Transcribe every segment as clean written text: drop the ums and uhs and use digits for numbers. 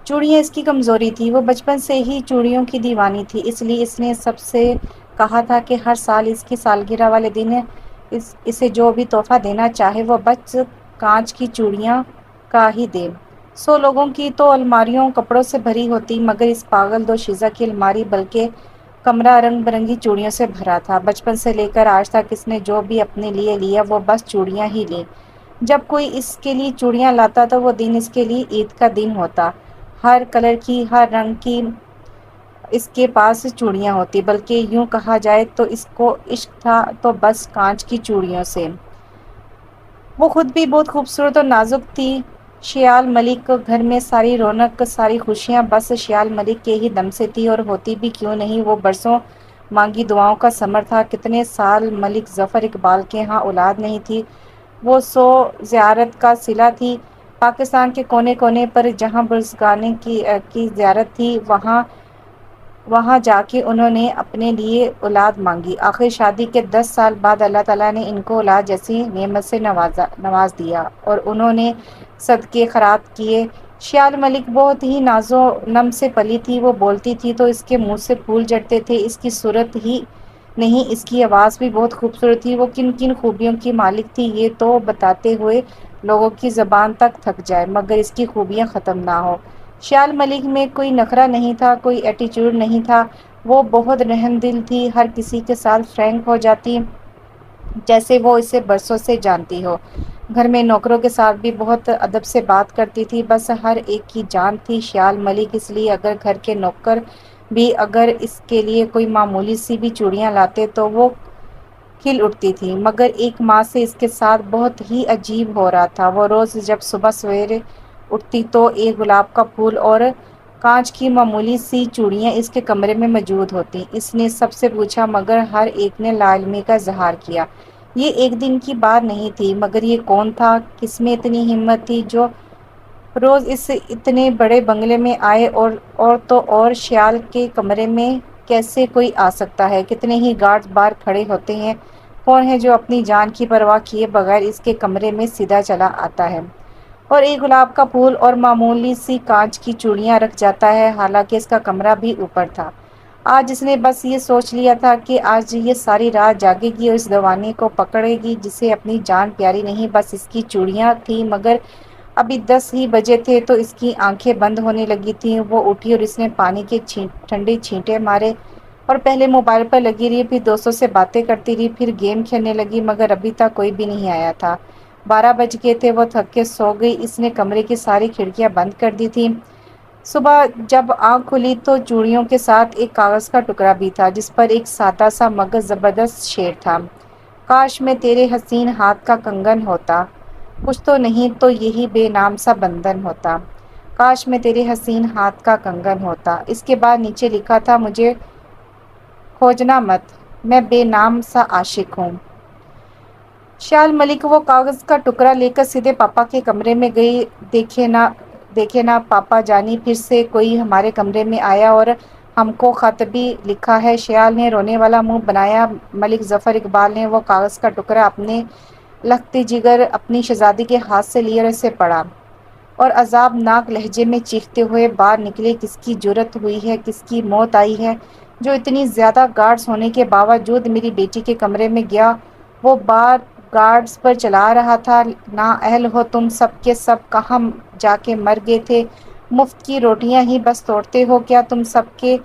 چوڑیاں اس کی کمزوری تھی، وہ بچپن سے ہی چوڑیوں کی دیوانی تھی، اس لیے اس نے سب سے کہا تھا کہ ہر سال اس کی سالگرہ والے دن اسے جو بھی تحفہ دینا چاہے وہ بس کانچ کی چوڑیاں کا ہی دے۔ 100 لوگوں کی تو الماریوں کپڑوں سے بھری ہوتی، مگر اس پاگل دوشیزہ کی الماری بلکہ کمرہ رنگ برنگی چوڑیوں سے بھرا تھا۔ بچپن سے لے کر آج تک اس نے جو بھی اپنے لیے لیا وہ بس چوڑیاں ہی لیں۔ جب کوئی اس کے لیے چوڑیاں لاتا تو وہ دن اس کے لیے عید کا دن ہوتا۔ ہر کلر کی، ہر رنگ کی اس کے پاس چوڑیاں ہوتی، بلکہ یوں کہا جائے تو اس کو عشق تھا تو بس کانچ کی چوڑیوں سے۔ وہ خود بھی بہت خوبصورت اور نازک تھی۔ شیال ملک گھر میں ساری رونق، ساری خوشیاں بس شیال ملک کے ہی دم سے تھی، اور ہوتی بھی کیوں نہیں، وہ برسوں مانگی دعاؤں کا ثمر تھا۔ کتنے سال ملک ظفر اقبال کے ہاں اولاد نہیں تھی، وہ 100 زیارت کا صلہ تھی۔ پاکستان کے کونے کونے پر جہاں بزرگان کی زیارت تھی، وہاں جا کے انہوں نے اپنے لیے اولاد مانگی۔ آخر شادی کے 10 سال بعد اللہ تعالیٰ نے ان کو اولاد جیسی نعمت سے نواز دیا، اور انہوں نے صدقے خیرات کیے۔ شیال ملک بہت ہی ناز و نم سے پلی تھی، وہ بولتی تھی تو اس کے منہ سے پھول جھڑتے تھے۔ اس کی صورت ہی نہیں، اس کی آواز بھی بہت خوبصورت تھی۔ وہ کن کن خوبیوں کی مالک تھی یہ تو بتاتے ہوئے لوگوں کی زبان تک تھک جائے، مگر اس کی خوبیاں ختم نہ ہو۔ شیال ملک میں کوئی نخرہ نہیں تھا، کوئی ایٹیچیوڈ نہیں تھا، وہ بہت رحم دل تھی، ہر کسی کے ساتھ فرینک ہو جاتی جیسے وہ اسے برسوں سے جانتی ہو۔ گھر میں نوکروں کے ساتھ بھی بہت ادب سے بات کرتی تھی، بس ہر ایک کی جان تھی شیال ملک، اس لیے اگر گھر کے نوکر بھی اگر اس کے لیے کوئی معمولی سی بھی چوڑیاں لاتے تو وہ کھل اٹھتی تھی۔ مگر ایک ماہ سے اس کے ساتھ بہت ہی عجیب ہو رہا تھا۔ وہ روز جب صبح سویرے اٹھتی تو ایک گلاب کا پھول اور کانچ کی معمولی سی چوڑیاں اس کے کمرے میں موجود ہوتی۔ اس نے سب سے پوچھا مگر ہر ایک نے لا علمی کا اظہار کیا۔ یہ ایک دن کی بات نہیں تھی، مگر یہ کون تھا، کس میں اتنی ہمت تھی جو روز اس اتنے بڑے بنگلے میں آئے، اور تو اور شیال کے کمرے میں کیسے کوئی آ سکتا ہے؟ کتنے ہی گارڈز باہر کھڑے ہوتے ہیں، کون ہے جو اپنی جان کی پرواہ کیے بغیر اس کے کمرے میں سیدھا چلا آتا ہے اور ایک گلاب کا پھول اور معمولی سی کانچ کی چوڑیاں رکھ جاتا ہے؟ حالانکہ اس کا کمرہ بھی اوپر تھا۔ آج اس نے بس یہ سوچ لیا تھا کہ آج یہ ساری رات جاگے گی اور اس دیوانی کو پکڑے گی جسے اپنی جان پیاری نہیں بس اس کی چوڑیاں تھیں۔ مگر ابھی 10 ہی بجے تھے تو اس کی آنکھیں بند ہونے لگی تھیں۔ وہ اٹھی اور اس نے پانی کے ٹھنڈے چھینٹے مارے اور پہلے موبائل پر لگی رہی، پھر دوستوں سے باتیں کرتی رہی، پھر گیم کھیلنے لگی، مگر ابھی تک کوئی بھی نہیں آیا تھا۔ 12 بج گئے تھے، وہ تھک کے سو گئی۔ اس نے کمرے کی ساری کھڑکیاں بند کر دی تھیں۔ صبح جب آنکھ کھلی تو چوڑیوں کے ساتھ ایک کاغذ کا ٹکڑا بھی تھا جس پر ایک سادہ سا مگر زبردست شعر تھا: کاش میں تیرے حسین ہاتھ کا کنگن ہوتا، کچھ تو نہیں تو یہی بے نام سا بندھن ہوتا، کاش میں تیرے حسین ہاتھ کا کنگن ہوتا۔ اس کے بعد نیچے لکھا تھا: مجھے کھوجنا مت، میں بے نام سا عاشق ہوں۔ شیال ملک وہ کاغذ کا ٹکڑا لے کر سیدھے پاپا کے کمرے میں گئی۔ دیکھے نا پاپا جانی، پھر سے کوئی ہمارے کمرے میں آیا اور ہم کو خط بھی لکھا ہے۔ شیال نے رونے والا منہ بنایا۔ ملک ظفر اقبال نے وہ کاغذ کا ٹکڑا اپنے لختی جگر اپنی شہزادی کے ہاتھ سے لیا اور اسے پڑھا اور عذاب ناک لہجے میں چیختے ہوئے باہر نکلے: کس کی جرأت ہوئی ہے، کس کی موت آئی ہے جو اتنی زیادہ گارڈز ہونے کے باوجود میری بیٹی کے کمرے میں گیا؟ وہ بار گارڈز پر چلا رہا تھا: نااہل ہو تم سب کے سب، کہاں جا کے مر گئے تھے؟ مفت کی روٹیاں ہی بس توڑتے ہو کیا تم سب کے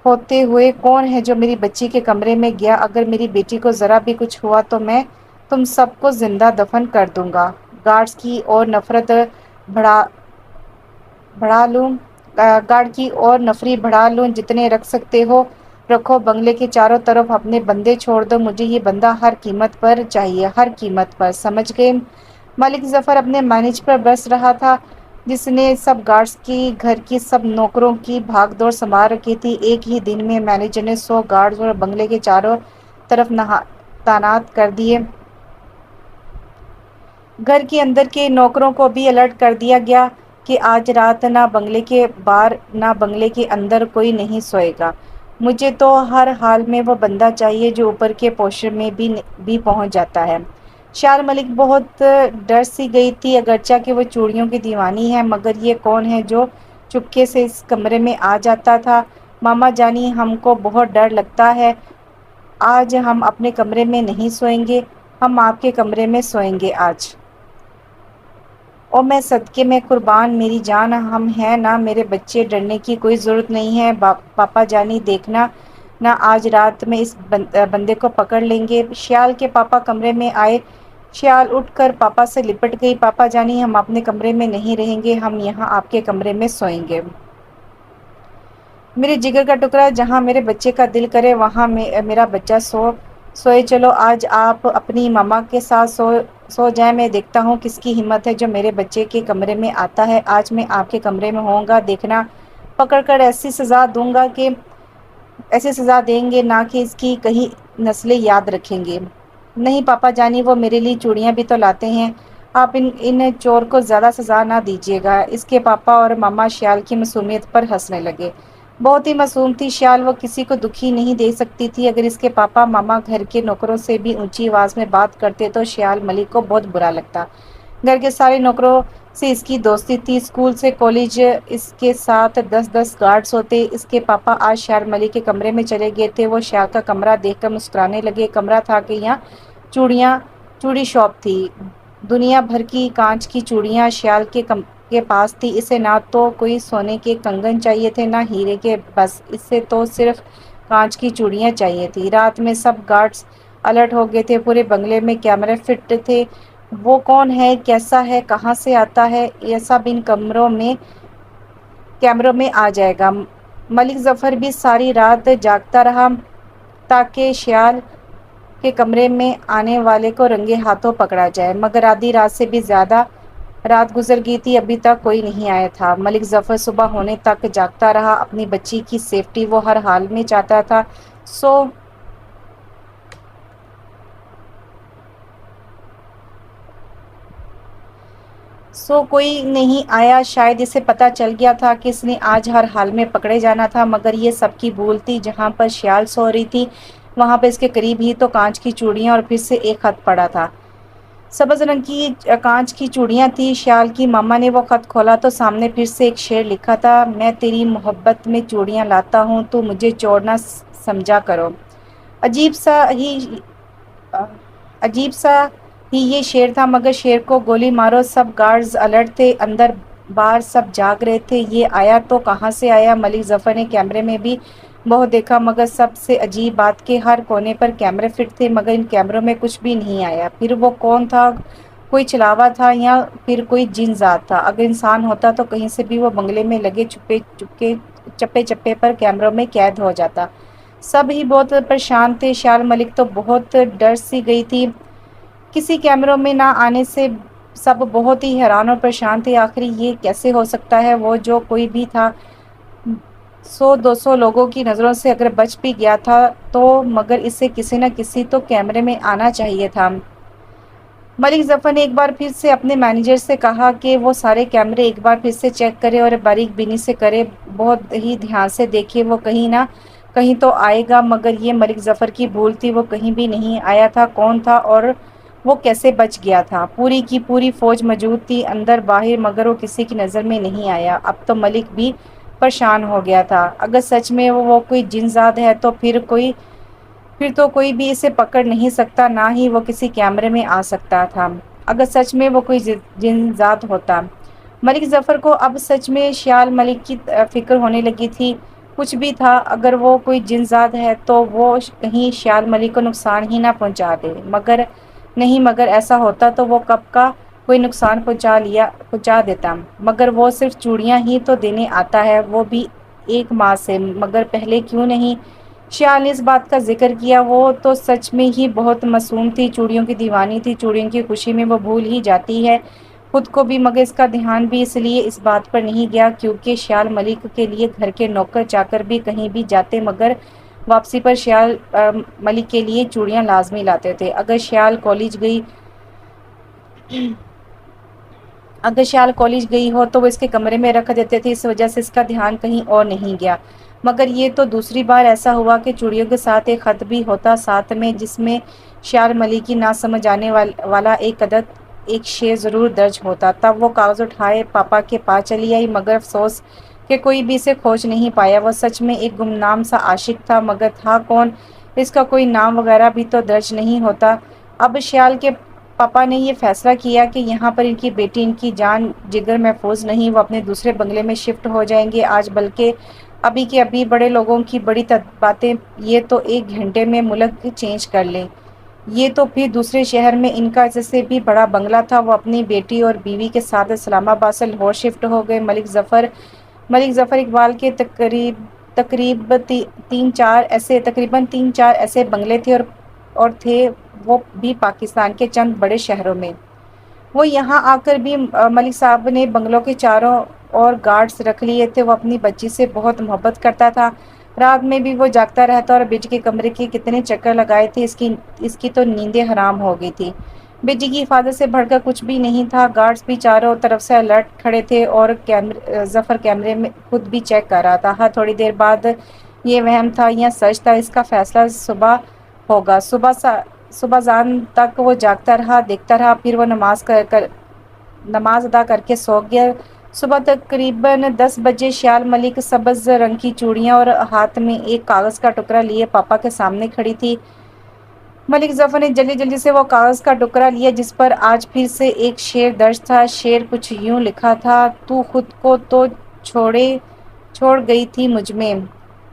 ہوتے ہوئے؟ کون ہے جو میری بچی کے کمرے میں گیا؟ اگر میری بیٹی کو ذرا بھی کچھ ہوا تو میں تم سب کو زندہ دفن کر دوں گا۔ گارڈز کی اور نفرت بڑھا لوں، جتنے رکھ سکتے ہو رکھو، بنگلے کے چاروں طرف اپنے بندے چھوڑ دو، مجھے یہ بندہ ہر قیمت پر چاہیے، ہر قیمت پر، سمجھ گئے؟ ملک ظفر اپنے مینیج پر برس رہا تھا جس نے سب گارڈز کی، گھر کی سب نوکروں کی بھاگ دوڑ سنبھال رکھی تھی۔ ایک ہی دن میں مینیجر نے 100 گارڈز اور بنگلے کے چاروں طرف تعینات کر دیے۔ گھر کے اندر کے نوکروں کو بھی الرٹ کر دیا گیا کہ آج رات نہ بنگلے کے باہر نہ بنگلے کے اندر کوئی نہیں سوئے گا۔ مجھے تو ہر حال میں وہ بندہ چاہیے جو اوپر کے پوشن میں بھی پہنچ جاتا ہے۔ شیال ملک بہت ڈر سی گئی تھی، اگرچہ کہ وہ چوڑیوں کی دیوانی ہے، مگر یہ کون ہے جو چپکے سے اس کمرے میں آ جاتا تھا۔ ماما جانی ہم کو بہت ڈر لگتا ہے، آج ہم اپنے کمرے میں نہیں سوئیں گے، ہم آپ کے کمرے میں سوئیں گے آج۔ اور میں صدقے میں قربان، میری جان ہم ہیں نا میرے بچے، ڈرنے کی کوئی ضرورت نہیں ہے۔ پاپا جانی دیکھنا نہ آج رات میں اس بندے کو پکڑ لیں گے۔ شیال کے پاپا کمرے میں آئے، شیال اٹھ کر پاپا سے لپٹ گئی۔ پاپا جانی ہم اپنے کمرے میں نہیں رہیں گے، ہم یہاں آپ کے کمرے میں سوئیں گے۔ میرے جگر کا ٹکڑا، جہاں میرے بچے کا دل کرے وہاں میرا بچہ سوئے۔ چلو آج آپ اپنی ماما کے ساتھ سو جائیں، میں دیکھتا ہوں کس کی ہمت ہے جو میرے بچے کے کمرے میں آتا ہے۔ آج میں آپ کے کمرے میں ہوں گا، دیکھنا پکڑ کر ایسی سزا دوں گا کہ ایسی سزا دیں گے نا کہ اس کی کہیں نسلیں یاد رکھیں گے۔ نہیں پاپا جانی، وہ میرے لیے چوڑیاں بھی تو لاتے ہیں، آپ ان چور کو زیادہ سزا نہ دیجیے گا۔ اس کے پاپا اور ماما شیال کی معصومیت پر ہنسنے لگے۔ بہت ہی معصوم تھی شیال، وہ کسی کو دکھی نہیں دے سکتی تھی۔ اگر اس کے پاپا ماما گھر کے نوکروں سے بھی اونچی آواز میں بات کرتے تو شیال ملک کو بہت برا لگتا۔ گھر کے سارے نوکروں سے اس کی دوستی تھی، اسکول سے کالج اس کے ساتھ 10 گارڈز ہوتے۔ اس کے پاپا آج شیال ملک کے کمرے میں چلے گئے تھے، وہ شیال کا کمرہ دیکھ کر مسکرانے لگے۔ کمرہ تھا کہ یہاں چوڑی شاپ تھی، دنیا بھر کی کانچ کی چوڑیاں شیال کے پاس تھی۔ اسے نہ تو کوئی سونے کے کنگن چاہیے تھے نہ ہیرے کے، بس اسے تو صرف کانچ کی چوڑیاں چاہیے تھی۔ رات میں سب گارڈز الرٹ ہو گئے تھے، پورے بنگلے میں کیمرے فٹ تھے۔ وہ کون ہے، کیسا ہے، کہاں سے آتا ہے، یہ سب ان کیمروں میں آ جائے گا۔ ملک ظفر بھی ساری رات جاگتا رہا تاکہ شیال کے کمرے میں آنے والے کو رنگے ہاتھوں پکڑا جائے، مگر آدھی رات سے بھی زیادہ رات گزر گئی تھی، ابھی تک کوئی نہیں آیا تھا۔ ملک ظفر صبح ہونے تک جاگتا رہا، اپنی بچی کی سیفٹی وہ ہر حال میں چاہتا تھا۔ کوئی نہیں آیا، شاید اسے پتہ چل گیا تھا کہ اس نے آج ہر حال میں پکڑے جانا تھا، مگر یہ سب کی بھول تھی۔ جہاں پر شیال سو رہی تھی وہاں پر اس کے قریب ہی تو کانچ کی چوڑیاں اور پھر سے ایک خط پڑا تھا۔ سبز رنگ کی کانچ کی چوڑیاں تھی۔ شیال کی ماما نے وہ خط کھولا تو سامنے پھر سے ایک شعر لکھا تھا، میں تیری محبت میں چوڑیاں لاتا ہوں، تو مجھے چور نہ سمجھا کرو۔ عجیب سا ہی یہ شعر تھا، مگر شعر کو گولی مارو، سب گارڈز الرٹ تھے، اندر باہر سب جاگ رہے تھے۔ یہ آیا تو کہاں سے آیا؟ ملک ظفر نے کیمرے میں بھی بہت دیکھا، مگر سب سے عجیب بات کہ ہر کونے پر کیمرے فٹ تھے، مگر ان کیمروں میں کچھ بھی نہیں آیا۔ پھر وہ کون تھا؟ کوئی چھلاوا تھا یا پھر کوئی جن ذات تھا؟ اگر انسان ہوتا تو کہیں سے بھی وہ بنگلے میں لگے چپے چپے پر کیمروں میں قید ہو جاتا۔ سب ہی بہت پریشان تھے، شیال ملک تو بہت ڈر سی گئی تھی کسی کیمروں میں نہ آنے سے۔ سب بہت ہی حیران اور پریشان تھے، آخر یہ کیسے ہو سکتا ہے؟ وہ جو کوئی بھی تھا 100-200 لوگوں کی نظروں سے اگر بچ بھی گیا تھا تو مگر اسے کسی نہ کسی تو کیمرے میں آنا چاہیے تھا۔ ملک ظفر نے ایک بار پھر سے اپنے مینیجر سے کہا کہ وہ سارے کیمرے ایک بار پھر سے چیک کرے اور باریک بینی سے کرے، بہت ہی دھیان سے دیکھے، وہ کہیں نہ کہیں تو آئے گا۔ مگر یہ ملک ظفر کی بھول تھی، وہ کہیں بھی نہیں آیا تھا۔ کون تھا اور وہ کیسے بچ گیا تھا؟ پوری کی پوری فوج موجود تھی اندر باہر، مگر وہ کسی کی نظر میں نہیں آیا۔ اب تو ملک بھی پریشان ہو گیا تھا، اگر سچ میں وہ کوئی جن زاد ہے تو پھر تو کوئی بھی اسے پکڑ نہیں سکتا، نہ ہی وہ کسی کیمرے میں آ سکتا تھا۔ اگر سچ میں وہ کوئی جن زاد ہوتا۔ ملک ظفر کو اب سچ میں شیال ملک کی فکر ہونے لگی تھی۔ کچھ بھی تھا، اگر وہ کوئی جن زاد ہے تو وہ کہیں شیال ملک کو نقصان ہی نہ پہنچا دے۔ مگر ایسا ہوتا تو وہ کب کا کوئی نقصان پہنچا دیتا۔ مگر وہ صرف چوڑیاں ہی تو دینے آتا ہے، وہ بھی 1 ماہ سے، مگر پہلے کیوں نہیں شیال نے اس بات کا ذکر کیا؟ وہ تو سچ میں ہی بہت معصوم تھی، چوڑیوں کی دیوانی تھی، چوڑیوں کی خوشی میں وہ بھول ہی جاتی ہے خود کو بھی، مگر اس کا دھیان بھی اس لیے اس بات پر نہیں گیا کیونکہ شیال ملک کے لیے گھر کے نوکر چاکر بھی کہیں بھی جاتے مگر واپسی پر شیال ملک کے لیے چوڑیاں لازمی لاتے تھے۔ اگر شیال کالج گئی ہو تو وہ اس کے کمرے میں رکھ دیتے تھے، اس وجہ سے اس کا دھیان کہیں اور نہیں گیا۔ مگر یہ تو دوسری بار ایسا ہوا کہ چوڑیوں کے ساتھ ایک خط بھی ہوتا ساتھ میں، جس میں شیال ملک کی نہ سمجھ آنے والا ایک شعر ضرور درج ہوتا۔ تب وہ کاغذ اٹھائے پاپا کے پاس چلی آئی، مگر افسوس کہ کوئی بھی اسے کھوج نہیں پایا۔ وہ سچ میں ایک گمنام سا عاشق تھا، مگر تھا کون؟ اس کا کوئی نام وغیرہ بھی تو درج نہیں ہوتا۔ اب شیال کے پاپا نے یہ فیصلہ کیا کہ یہاں پر ان کی بیٹی، ان کی جان جگر محفوظ نہیں، وہ اپنے دوسرے بنگلے میں شفٹ ہو جائیں گے آج، بلکہ ابھی کے ابھی۔ بڑے لوگوں کی بڑی باتیں، یہ تو 1 گھنٹے میں ملک چینج کر لیں۔ یہ تو پھر دوسرے شہر میں ان کا اس سے بھی بڑا بنگلہ تھا۔ وہ اپنی بیٹی اور بیوی کے ساتھ اسلام آباد سے لاہور شفٹ ہو گئے۔ ملک ظفر اقبال کے تقریباً 3-4 ایسے بنگلے تھے، اور تھے وہ بھی پاکستان کے چند بڑے شہروں میں۔ وہ یہاں آ کر بھی ملک صاحب نے بنگلوں کے چاروں اور گارڈز رکھ لیے تھے۔ وہ اپنی بچی سے بہت محبت کرتا تھا۔ رات میں بھی وہ جاگتا رہتا اور بیٹی کے کمرے کے کتنے چکر لگائے تھے، اس کی تو نیندیں حرام ہو گئی تھی۔ بیٹی کی حفاظت سے بڑھ کر کچھ بھی نہیں تھا۔ گارڈز بھی چاروں طرف سے الرٹ کھڑے تھے، اور ظفر کیمرے میں خود بھی چیک کر رہا تھا۔ ہاں، تھوڑی دیر بعد یہ وہم تھا یا سچ تھا، اس کا فیصلہ صبح ہوگا۔ صبح زان تک وہ جاگتا رہا، دیکھتا رہا، پھر وہ نماز ادا کر کے سو گیا۔ صبح تقریباً 10 بجے شیال ملک سبز رنگ کی چوڑیاں اور ہاتھ میں ایک کاغذ کا ٹکڑا لیے پاپا کے سامنے کھڑی تھی۔ ملک ظفر نے جلدی سے وہ کاغذ کا ٹکڑا لیا، جس پر آج پھر سے ایک شعر درج تھا۔ شعر کچھ یوں لکھا تھا: تو خود کو تو چھوڑ گئی تھی مجھ میں،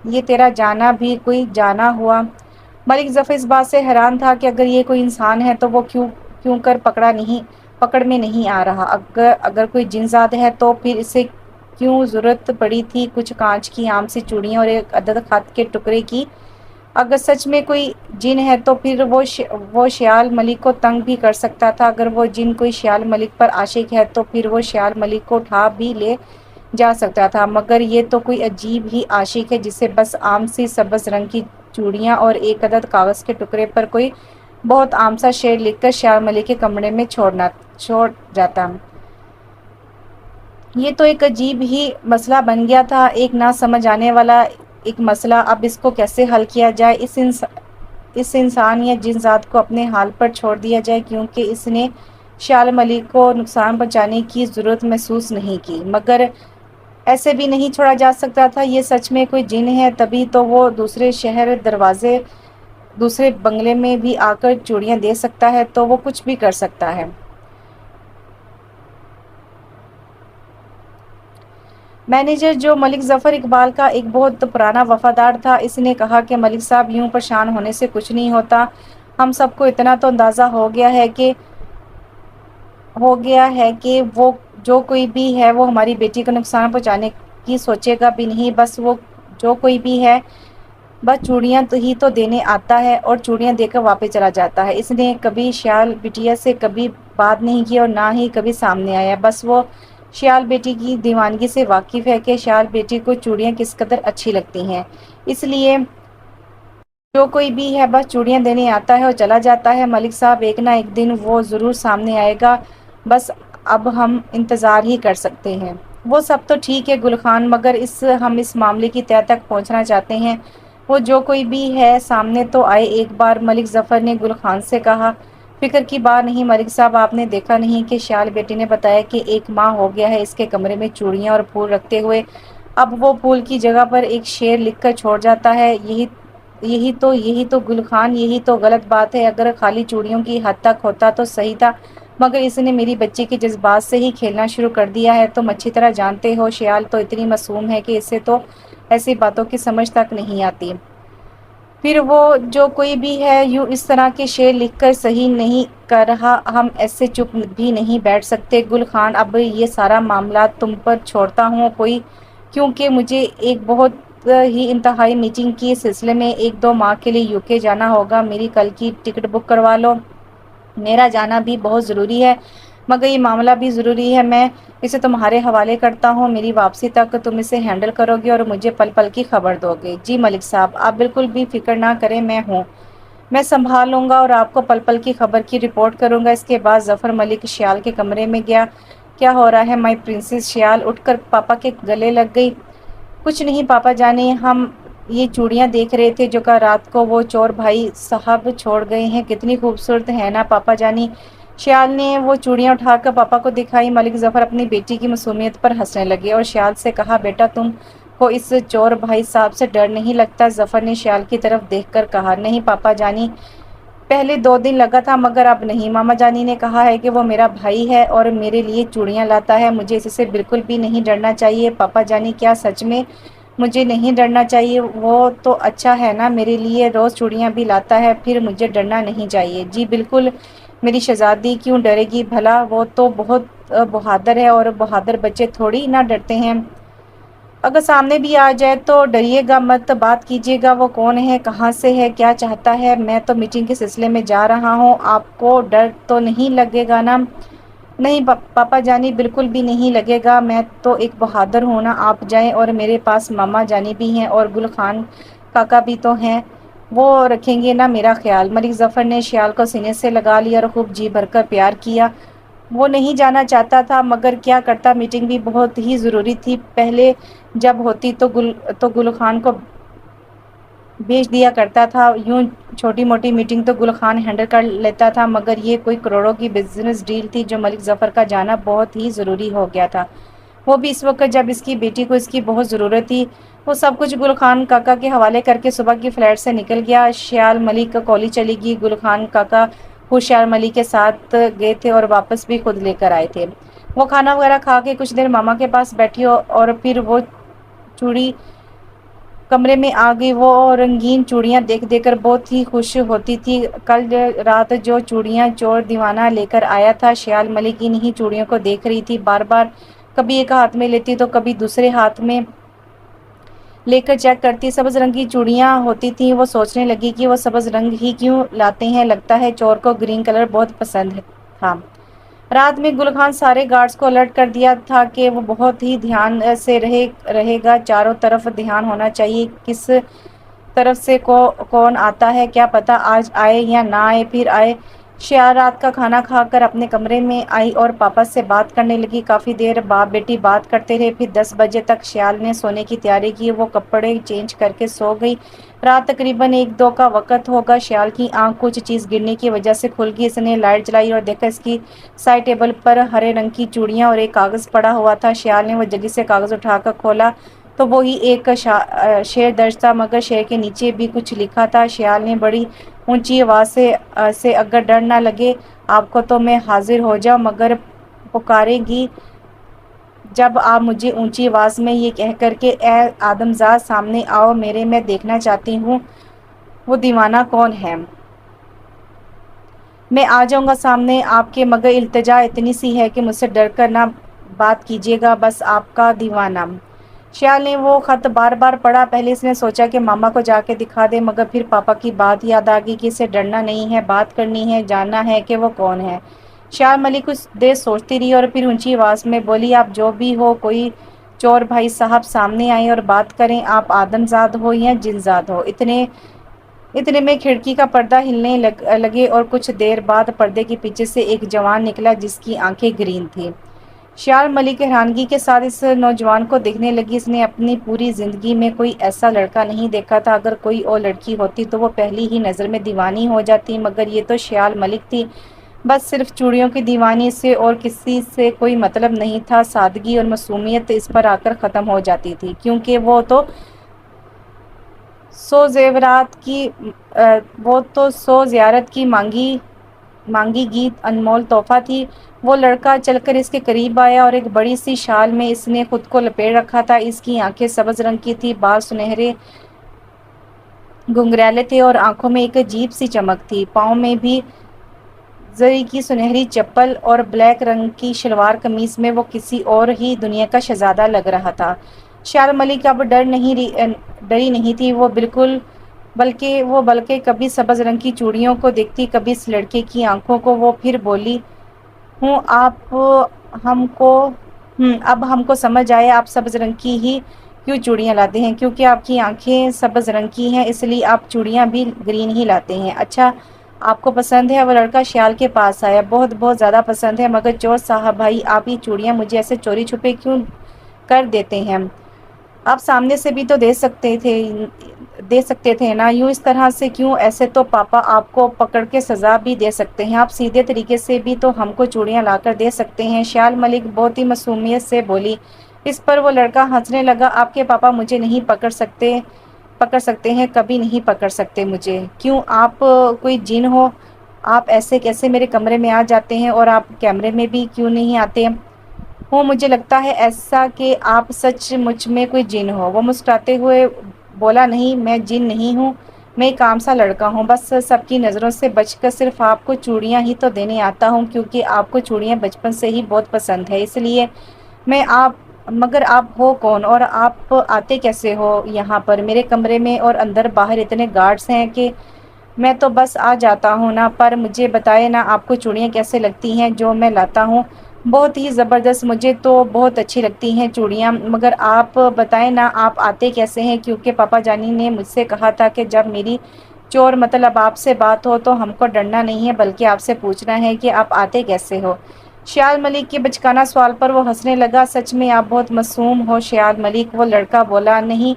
یہ تیرا جانا بھی کوئی جانا ہوا۔ ملک ظفر اس بات سے حیران تھا کہ اگر یہ کوئی انسان ہے تو وہ کیوں کر پکڑ میں نہیں آ رہا؟ اگر کوئی جن ذات ہے تو پھر اسے کیوں ضرورت پڑی تھی کچھ کانچ کی عام سی چوڑیاں اور ایک عدد خط کے ٹکڑے کی؟ اگر سچ میں کوئی جن ہے تو پھر وہ شیال ملک کو تنگ بھی کر سکتا تھا۔ اگر وہ جن کوئی شیال ملک پر عاشق ہے تو پھر وہ شیال ملک کو اٹھا بھی لے جا سکتا تھا، مگر یہ تو کوئی عجیب ہی عاشق ہے جسے بس عام سی سبز رنگ کی چوڑیاں اور ایک عدد کاغذ کے ٹکڑے پر کوئی بہت عام سا شعر لکھ کر شیال ملک کے کمرے میں چھوڑ جاتا۔ یہ تو ایک عجیب ہی مسئلہ بن گیا تھا، ایک نہ سمجھ آنے والا ایک مسئلہ۔ اب اس کو کیسے حل کیا جائے؟ اس انسان یا جن ذات کو اپنے حال پر چھوڑ دیا جائے، کیونکہ اس نے شیال ملک کو نقصان پہنچانے کی ضرورت محسوس نہیں کی، مگر ایسے بھی نہیں چھوڑا جا سکتا تھا۔ یہ سچ میں کوئی جن ہے، تبھی تو وہ دوسرے بنگلے میں بھی آ کر چوڑیاں دے سکتا ہے، تو وہ کچھ بھی کر سکتا ہے۔ مینیجر، جو ملک ظفر اقبال کا ایک بہت پرانا وفادار تھا، اس نے کہا کہ ملک صاحب، یوں پریشان ہونے سے کچھ نہیں ہوتا۔ ہم سب کو اتنا تو اندازہ ہو گیا ہے کہ وہ جو کوئی بھی ہے وہ ہماری بیٹی کو نقصان پہنچانے کی سوچے گا بھی نہیں۔ بس وہ جو کوئی بھی ہے بس چوڑیاں ہی تو دینے آتا ہے اور چوڑیاں دے کر واپس چلا جاتا ہے۔ اس نے کبھی شیال بٹیا سے کبھی بات نہیں کی اور نہ ہی کبھی سامنے آیا۔ بس وہ شیال بیٹی کی دیوانگی سے واقف ہے کہ شیال بیٹی کو چوڑیاں کس قدر اچھی لگتی ہیں، اس لیے جو کوئی بھی ہے بس چوڑیاں دینے آتا ہے اور چلا جاتا ہے۔ ملک صاحب، ایک نہ ایک دن وہ ضرور سامنے آئے گا، بس اب ہم انتظار ہی کر سکتے ہیں۔ وہ سب تو ٹھیک ہے گل خان، مگر ہم اس معاملے کی تہہ تک پہنچنا چاہتے ہیں۔ وہ جو کوئی بھی ہے سامنے تو آئے ایک بار، ملک ظفر نے گل خان سے کہا۔ فکر کی بات نہیں ملک صاحب، آپ نے دیکھا نہیں کہ شیال بیٹی نے بتایا کہ 1 ماہ ہو گیا ہے اس کے کمرے میں چوڑیاں اور پھول رکھتے ہوئے۔ اب وہ پھول کی جگہ پر ایک شعر لکھ کر چھوڑ جاتا ہے۔ یہی تو گل خان، یہی تو غلط بات ہے۔ اگر خالی چوڑیوں کی حد تک ہوتا تو صحیح تھا، مگر اس نے میری بچی کے جذبات سے ہی کھیلنا شروع کر دیا ہے۔ تم اچھی طرح جانتے ہو شیال تو اتنی معصوم ہے کہ اسے تو ایسی باتوں کی سمجھ تک نہیں آتی۔ پھر وہ جو کوئی بھی ہے یوں اس طرح کے شعر لکھ کر صحیح نہیں کر رہا۔ ہم ایسے چپ بھی نہیں بیٹھ سکتے گل خان، اب یہ سارا معاملہ تم پر چھوڑتا ہوں، کیونکہ مجھے ایک بہت ہی انتہائی میٹنگ کے سلسلے میں 1-2 ماہ کے لیے UK جانا ہوگا۔ میری کل کی ٹکٹ بک کروا لو، میرا جانا بھی بہت ضروری ہے، مگر یہ معاملہ بھی ضروری ہے۔ میں اسے تمہارے حوالے کرتا ہوں، میری واپسی تک تم اسے ہینڈل کرو گے اور مجھے پل پل کی خبر دو گے؟ جی ملک صاحب، آپ بالکل بھی فکر نہ کریں، میں سنبھال لوں گا اور آپ کو پل پل کی خبر کی رپورٹ کروں گا۔ اس کے بعد ظفر ملک شیال کے کمرے میں گیا۔ کیا ہو رہا ہے مائی پرنسس؟ شیال اٹھ کر پاپا کے گلے لگ گئی۔ کچھ نہیں پاپا جانے، ہم یہ چوڑیاں دیکھ رہے تھے جو کل رات کو وہ چور بھائی صاحب چھوڑ گئے ہیں۔ کتنی خوبصورت ہے نا پاپا جانی؟ شیال نے وہ چوڑیاں اٹھا کر پاپا کو دکھائی۔ ملک ظفر اپنی بیٹی کی معصومیت پر ہنسنے لگے اور شیال سے کہا، بیٹا تم کو اس چور بھائی صاحب سے ڈر نہیں لگتا؟ ظفر نے شیال کی طرف دیکھ کر کہا، نہیں پاپا جانی، پہلے 2 دن لگا تھا مگر اب نہیں۔ ماما جانی نے کہا ہے کہ وہ میرا بھائی ہے اور میرے لیے چوڑیاں لاتا ہے، مجھے اس سے بالکل بھی نہیں ڈرنا چاہیے۔ پاپا جانی، کیا سچ میں مجھے نہیں ڈرنا چاہیے؟ وہ تو اچھا ہے نا، میرے لیے روز چوڑیاں بھی لاتا ہے، پھر مجھے ڈرنا نہیں چاہیے؟ جی بالکل، میری شہزادی کیوں ڈرے گی بھلا، وہ تو بہت بہادر ہے اور بہادر بچے تھوڑی نہ ڈرتے ہیں۔ اگر سامنے بھی آ جائے تو ڈریے گا مت، بات کیجیے گا، وہ کون ہے، کہاں سے ہے، کیا چاہتا ہے؟ میں تو میٹنگ کے سلسلے میں جا رہا ہوں، آپ کو ڈر تو نہیں لگے گا نا؟ نہیں پاپا جانی، بالکل بھی نہیں لگے گا، میں تو ایک بہادر ہوں نا۔ آپ جائیں، اور میرے پاس ماما جانی بھی ہیں اور گل خان کاکا بھی تو ہیں، وہ رکھیں گے نا میرا خیال۔ ملک ظفر نے شیال کو سینے سے لگا لیا اور خوب جی بھر کر پیار کیا۔ وہ نہیں جانا چاہتا تھا مگر کیا کرتا، میٹنگ بھی بہت ہی ضروری تھی۔ پہلے جب ہوتی تو گل خان کو بھیج دیا کرتا تھا، یوں چھوٹی موٹی میٹنگ تو گل خان ہینڈل کر لیتا تھا، مگر یہ کوئی کروڑوں کی بزنس ڈیل تھی جو ملک ظفر کا جانا بہت ہی ضروری ہو گیا تھا، وہ بھی اس وقت جب اس کی بیٹی کو اس کی بہت ضرورت تھی۔ وہ سب کچھ گل خان کاکا کے حوالے کر کے صبح کی فلائٹ سے نکل گیا۔ شیال ملک کالج چلی گئی، گل خان کاکا خود شیال ملک کے ساتھ گئے تھے اور واپس بھی خود لے کر آئے تھے۔ وہ کھانا وغیرہ کھا کے کچھ دیر ماما کے پاس بیٹھی اور پھر وہ چوڑی کمرے میں آ گئی۔ وہ رنگین چوڑیاں دیکھ دیکھ کر بہت ہی خوش ہوتی تھی۔ کل رات جو چوڑیاں چور دیوانہ لے کر آیا تھا، شیال ملک انہی چوڑیوں کو دیکھ رہی تھی، بار بار کبھی ایک ہاتھ میں لیتی تو کبھی دوسرے ہاتھ میں لے کر چیک کرتی۔ سبز رنگ کی چوڑیاں ہوتی تھیں، وہ سوچنے لگی کہ وہ سبز رنگ ہی کیوں لاتے ہیں، لگتا ہے چور کو گرین کلر بہت پسند تھا۔ رات میں گل خان سارے گارڈز کو الرٹ کر دیا تھا کہ وہ بہت ہی دھیان سے رہے گا، چاروں طرف دھیان ہونا چاہیے، کس طرف سے کون آتا ہے کیا پتا آج آئے یا نہ آئے، پھر آئے۔ شیال رات کا کھانا کھا کر اپنے کمرے میں آئی اور پاپا سے بات کرنے لگی۔ کافی دیر باپ بیٹی بات کرتے رہے، پھر 10 بجے تک شیال نے سونے کی تیاری کی، وہ کپڑے چینج کر کے سو گئی۔ رات تقریباً 1-2 کا وقت ہوگا، شیال کی آنکھ کچھ چیز گرنے کی وجہ سے کھل گئی۔ اس نے لائٹ جلائی اور دیکھا اس کی سائڈ ٹیبل پر ہرے رنگ کی چوڑیاں اور ایک کاغذ پڑا ہوا تھا۔ شیال نے وہ جلدی سے کاغذ اٹھا کر کھولا تو وہی ایک شعر درج تھا، مگر شعر کے نیچے بھی کچھ لکھا تھا۔ شیال نے بڑی اونچی آواز سے اگر ڈر نہ لگے آپ کو تو میں حاضر ہو جاؤں، مگر پکارے گی جب آپ مجھے اونچی آواز میں یہ کہہ کر کہ اے آدمزاد سامنے آؤ میرے، میں دیکھنا چاہتی ہوں وہ دیوانہ کون ہے۔ میں آ جاؤں گا سامنے آپ کے، مگر التجا اتنی سی ہے کہ مجھ سے ڈر کر نہ بات کیجیے گا، بس آپ کا دیوانہ۔ شیال نے وہ خط بار بار پڑھا۔ پہلے اس نے سوچا کہ ماما کو جا کے دکھا دے، مگر پھر پاپا کی بات یاد آ گئی کہ اسے ڈرنا نہیں ہے، بات کرنی ہے، جاننا ہے کہ وہ کون ہے۔ شیال ملک کچھ دیر سوچتی رہی اور پھر اونچی آواز میں بولی، آپ جو بھی ہو، کوئی چور بھائی صاحب سامنے آئیں اور بات کریں، آپ آدم زاد ہو یا جن زاد ہو۔ اتنے میں کھڑکی کا پردہ ہلنے لگے اور کچھ دیر بعد پردے کے پیچھے سے ایک جوان نکلا جس کی آنکھیں گرین تھیں۔ شیال ملک حیرانگی کے ساتھ اس نوجوان کو دیکھنے لگی۔ اس نے اپنی پوری زندگی میں کوئی ایسا لڑکا نہیں دیکھا تھا، اگر کوئی اور لڑکی ہوتی تو وہ پہلی ہی نظر میں دیوانی ہو جاتی، مگر یہ تو شیال ملک تھی، بس صرف چوڑیوں کی دیوانی، اس سے اور کسی سے کوئی مطلب نہیں تھا۔ سادگی اور معصومیت اس پر آ کر ختم ہو جاتی تھی، کیونکہ وہ تو سو زیارت کی مانگی گی انمول تحفہ تھی۔ وہ لڑکا چل کر اس کے قریب آیا اور ایک بڑی سی شال میں اس نے خود کو لپیٹ رکھا تھا۔ اس کی آنکھیں سبز رنگ کی تھی، بال سنہرے گھنگریلے تھے اور آنکھوں میں ایک عجیب سی چمک تھی۔ پاؤں میں بھی زری کی سنہری چپل اور بلیک رنگ کی شلوار قمیض میں وہ کسی اور ہی دنیا کا شہزادہ لگ رہا تھا۔ شیال ملک اب ڈری نہیں تھی، بلکہ کبھی سبز رنگ کی چوڑیوں کو دیکھتی، کبھی اس لڑکے کی آنکھوں کو۔ وہ پھر بولی، اب ہم کو سمجھ آیا آپ سبز رنگ کی ہی کیوں چوڑیاں لاتے ہیں، کیونکہ آپ کی آنکھیں سبز رنگ کی ہیں، اس لیے آپ چوڑیاں بھی گرین ہی لاتے ہیں۔ اچھا آپ کو پسند ہے؟ وہ لڑکا شیال کے پاس آیا۔ بہت بہت زیادہ پسند ہے، مگر چور صاحب بھائی آپ یہ چوڑیاں مجھے ایسے چوری چھپے کیوں کر دیتے ہیں؟ آپ سامنے سے بھی تو دے سکتے تھے، دے سکتے تھے نا، یوں اس طرح سے کیوں؟ ایسے تو پاپا آپ کو پکڑ کے سزا بھی دے سکتے ہیں، آپ سیدھے طریقے سے بھی تو ہم کو چوڑیاں لا کر دے سکتے ہیں، شیال ملک بہت ہی معصومیت سے بولی۔ اس پر وہ لڑکا ہنسنے لگا، آپ کے پاپا مجھے نہیں پکڑ سکتے ہیں، کبھی نہیں پکڑ سکتے مجھے۔ کیوں آپ کوئی جن ہو؟ آپ ایسے کیسے میرے کمرے میں آ جاتے ہیں، اور آپ کیمرے میں بھی کیوں نہیں آتے؟ وہ مجھے لگتا ہے ایسا کہ آپ سچ مچ میں کوئی جن ہو۔ وہ مسکراتے ہوئے بولا، نہیں میں جن نہیں ہوں، میں ایک عام سا لڑکا ہوں، بس سب کی نظروں سے بچ کر صرف آپ کو چوڑیاں ہی تو دینے آتا ہوں، کیونکہ آپ کو چوڑیاں بچپن سے ہی بہت پسند ہے، اس لیے میں مگر آپ ہو کون اور آپ آتے کیسے ہو یہاں پر میرے کمرے میں؟ اور اندر باہر اتنے گارڈز ہیں کہ میں تو بس آ جاتا ہوں نا، پر مجھے بتائے نا آپ کو چوڑیاں کیسے لگتی ہیں جو میں لاتا ہوں؟ بہت ہی زبردست، مجھے تو بہت اچھی لگتی ہیں چوڑیاں، مگر آپ بتائیں نا آپ آتے کیسے ہیں؟ کیونکہ پاپا جانی نے مجھ سے کہا تھا کہ جب میری چور مطلب آپ سے بات ہو تو ہم کو ڈرنا نہیں ہے بلکہ آپ سے پوچھنا ہے کہ آپ آتے کیسے ہو۔ شیال ملک کے بچکانا سوال پر وہ ہنسنے لگا، سچ میں آپ بہت معصوم ہو شیال ملک، وہ لڑکا بولا۔ نہیں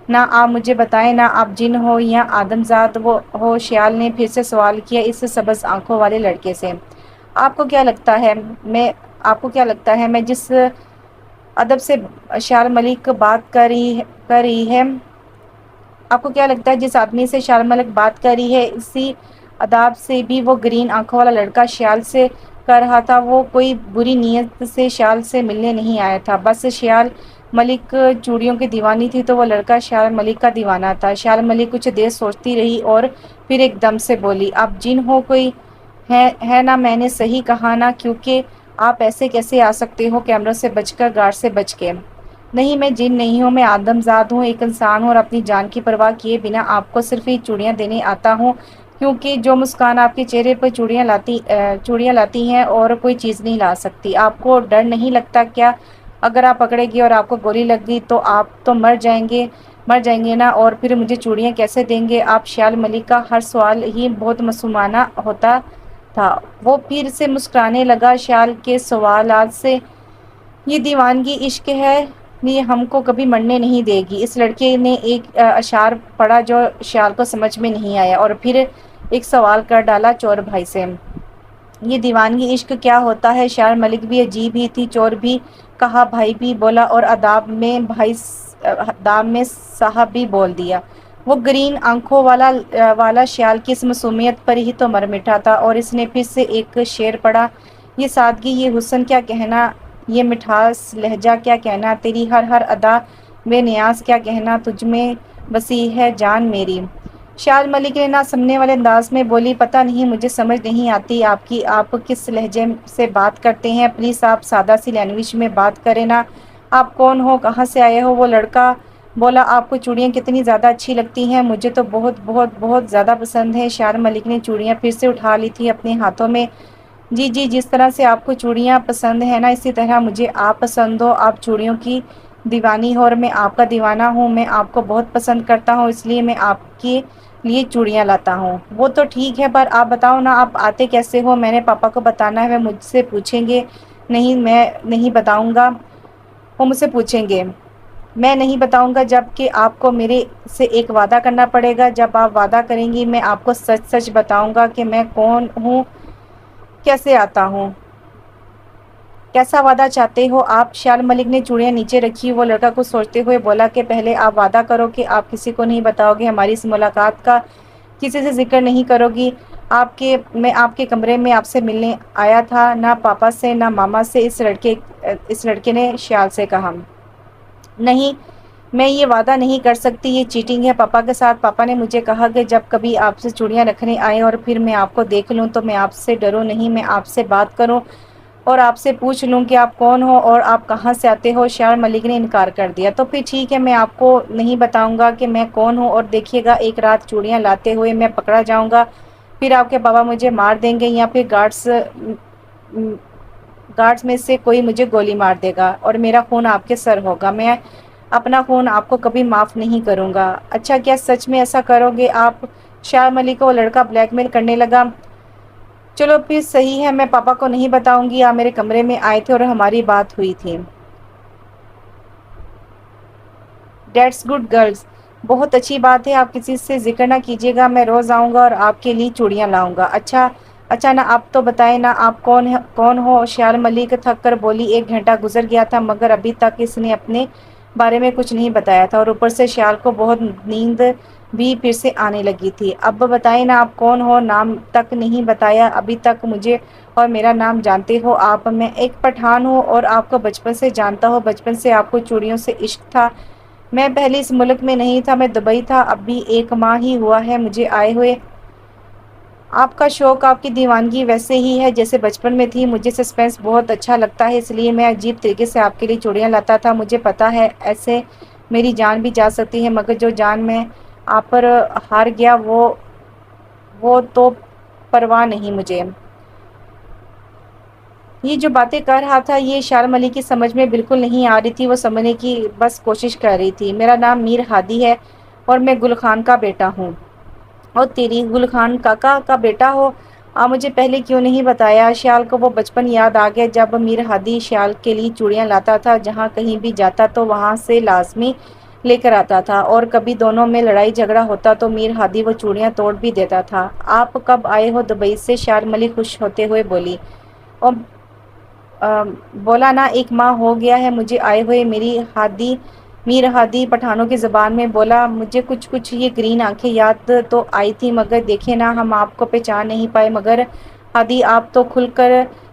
نہ، آپ مجھے بتائیں نا آپ جن ہو یا آدمزاد ہو؟ شیال نے پھر سے سوال کیا اس سبز آنکھوں والے لڑکے سے۔ آپ کو کیا لگتا ہے میں جس ادب سے شیال ملک بات کر رہی ہے، آپ کو کیا لگتا ہے جس آدمی سے شیال ملک بات کر رہی ہے اسی اداب سے بھی وہ گرین آنکھوں والا لڑکا شیال سے کر رہا تھا؟ وہ کوئی بری نیت سے شیال سے ملنے نہیں آیا تھا، بس شیال ملک چوڑیوں کی دیوانی تھی تو وہ لڑکا شیال ملک کا دیوانہ تھا۔ شیال ملک کچھ دیر سوچتی رہی اور پھر ایک دم سے بولی، آپ جن ہو کوئی؟ ہے نا، میں نے صحیح کہا نا؟ کیونکہ آپ ایسے کیسے آ سکتے ہو کیمروں سے بچ کر، گارڈ سے بچ کے؟ نہیں میں جن نہیں ہوں، میں آدم زاد ہوں، ایک انسان ہوں، اور اپنی جان کی پرواہ کیے بنا آپ کو صرف ہی چوڑیاں دینے آتا ہوں، کیونکہ جو مسکان آپ کے چہرے پر چوڑیاں لاتی ہیں اور کوئی چیز نہیں لا سکتی۔ آپ کو ڈر نہیں لگتا کیا؟ اگر آپ پکڑے گی اور آپ کو گولی لگ گئی تو آپ تو مر جائیں گے نا، اور پھر مجھے چوڑیاں کیسے دیں گے آپ؟ شیال ملک کا ہر سوال ہی بہت معصومانہ ہوتا تھا، وہ پھر سے مسکرانے لگا۔ شیال کے سوالات سے، یہ دیوانگی عشق ہے، یہ ہم کو کبھی مرنے نہیں دے گی۔ اس لڑکے نے ایک اشعار پڑھا جو شیال کو سمجھ میں نہیں آیا اور پھر ایک سوال کر ڈالا چور بھائی سے، یہ دیوانگی عشق کیا ہوتا ہے؟ شیال ملک بھی عجیب ہی تھی، چور بھی کہا، بھائی بھی بولا، اور اداب میں صاحب بھی بول دیا۔ وہ گرین آنکھوں والا شیال کی اس معصومیت پر ہی تو مر مٹا تھا، اور اس نے پھر سے ایک شعر پڑھا، یہ سادگی، یہ حسن کیا کہنا، یہ مٹھاس لہجہ کیا کہنا، تیری ہر ادا بے نیاز کیا کہنا، تجھ میں بسی ہے جان میری۔ شیال ملک نے نہ سمجھنے والے انداز میں بولی، پتہ نہیں، مجھے سمجھ نہیں آتی آپ کس لہجے سے بات کرتے ہیں، پلیز آپ سادہ سی لینگویج میں بات کریں نا۔ آپ کون ہو، کہاں سے آئے ہو؟ وہ لڑکا بولا، آپ کو چوڑیاں کتنی زیادہ اچھی لگتی ہیں، مجھے تو بہت بہت بہت زیادہ پسند ہے۔ شیال ملک نے چوڑیاں پھر سے اٹھا لی تھی اپنے ہاتھوں میں۔ جی جس طرح سے آپ کو چوڑیاں پسند ہیں نا، اسی طرح مجھے آپ پسند ہو، آپ چوڑیوں کی دیوانی ہو اور میں آپ کا دیوانہ ہوں، میں آپ کو بہت پسند کرتا ہوں، اس لیے میں آپ کے لیے چوڑیاں لاتا ہوں۔ وہ تو ٹھیک ہے، پر آپ بتاؤ نا آپ آتے کیسے ہو؟ میں نے پاپا کو بتانا ہے، وہ مجھ سے پوچھیں گے۔ نہیں میں نہیں بتاؤں گا، وہ مجھ سے پوچھیں گے، میں نہیں بتاؤں گا، جب کہ آپ کو میرے سے ایک وعدہ کرنا پڑے گا۔ جب آپ وعدہ کریں گی میں آپ کو سچ سچ بتاؤں گا کہ میں کون ہوں، کیسے آتا ہوں۔ کیسا وعدہ چاہتے ہو آپ؟ شیال ملک نے چوڑیاں نیچے رکھی، وہ لڑکا کچھ سوچتے ہوئے بولا کہ پہلے آپ وعدہ کرو کہ آپ کسی کو نہیں بتاؤ گے، ہماری اس ملاقات کا کسی سے ذکر نہیں کرو گی۔ میں آپ کے کمرے میں آپ سے ملنے آیا تھا، نہ پاپا سے نہ ماما سے، اس لڑکے نے شیال سے کہا۔ نہیں میں یہ وعدہ نہیں کر سکتی، یہ چیٹنگ ہے پاپا کے ساتھ۔ پاپا نے مجھے کہا کہ جب کبھی آپ سے چوڑیاں رکھنے آئے اور پھر میں آپ کو دیکھ لوں تو میں آپ سے ڈروں نہیں، میں آپ سے بات کروں اور آپ سے پوچھ لوں کہ آپ کون ہو اور آپ کہاں سے آتے ہو۔ شیال ملک نے انکار کر دیا۔ تو پھر ٹھیک ہے، میں آپ کو نہیں بتاؤں گا کہ میں کون ہوں، اور دیکھیے گا ایک رات چوڑیاں لاتے ہوئے میں پکڑا جاؤں گا، پھر آپ کے بابا مجھے مار دیں گے، یا پھر گارڈز میں سے کوئی مجھے گولی مار دے گا اور میرا خون آپ کے سر ہوگا، میں اپنا خون آپ کو کبھی معاف نہیں کروں گا۔ اچھا کیا سچ میں ایسا کرو گے آپ؟ شیال ملک کو لڑکا بلیک میل کرنے لگا۔ چلو پھر صحیح ہے، میں پاپا کو نہیں بتاؤں گی، آپ میرے کمرے میں آئے تھے اور ہماری بات ہوئی تھی۔ ڈیٹس گڈ گرلز، بہت اچھی بات ہے، آپ کسی سے ذکر نہ کیجیے گا، میں روز آؤں گا اور آپ کے لیے چوڑیاں لاؤں گا۔ اچھا اچھا نا، آپ تو بتائیں نا، آپ کون ہو؟ شیال ملک تھک کر بولی۔ 1 گھنٹہ گزر گیا تھا مگر ابھی تک اس نے اپنے بارے میں کچھ نہیں بتایا تھا، اور اوپر سے شیال کو بہت نیند بھی پھر سے آنے لگی تھی۔ اب بتائیں نا، آپ کون ہو؟ نام تک نہیں بتایا ابھی تک مجھے، اور میرا نام جانتے ہو آپ؟ میں ایک پٹھان ہوں اور آپ کو بچپن سے جانتا ہوں، بچپن سے آپ کو چوڑیوں سے عشق تھا۔ میں پہلے اس ملک میں نہیں تھا، میں دبئی تھا، اب بھی 1 ماہ ہی ہوا ہے مجھے آئے ہوئے۔ آپ کا شوق، آپ کی دیوانگی ویسے ہی ہے جیسے بچپن میں تھی۔ مجھے سسپینس بہت اچھا لگتا ہے، اس لیے میں عجیب طریقے سے آپ کے لیے چوڑیاں لاتا تھا۔ مجھے پتا ہے ایسے میری جان بھی جا سکتی ہے، مگر جو جان میں آپ پر ہار گیا وہ تو پرواہ نہیں مجھے۔ یہ جو باتیں کر رہا تھا یہ شیال ملک کی سمجھ میں بالکل نہیں آ رہی تھی، وہ سمجھنے کی بس کوشش کر رہی تھی۔ میرا نام میر ہادی ہے اور میں گل خان کا بیٹا ہوں۔ اور تیری گل خان کاکا کا بیٹا ہو؟ مجھے پہلے کیوں نہیں بتایا؟ شیال کو وہ بچپن یاد آ گیا جب میر ہادی شیال کے لیے چوڑیاں لاتا تھا، جہاں کہیں بھی جاتا تو وہاں سے لازمی لے کر آتا تھا، اور کبھی دونوں میں لڑائی جھگڑا ہوتا تو میر ہادی وہ چوڑیاں توڑ بھی دیتا تھا۔ آپ کب آئے ہو دبئی سے؟ شیال ملک خوش ہوتے ہوئے بولی۔ اور بولا نا، 1 ماہ ہو گیا ہے مجھے آئے ہوئے۔ میر ہادی پٹھانوں کی زبان میں بولا۔ مجھے کچھ یہ گرین آنکھیں یاد تو آئی تھی، مگر دیکھے نا، ہم آپ کو پہچان نہیں پائے۔ مگر ہادی، آپ تو کھل کر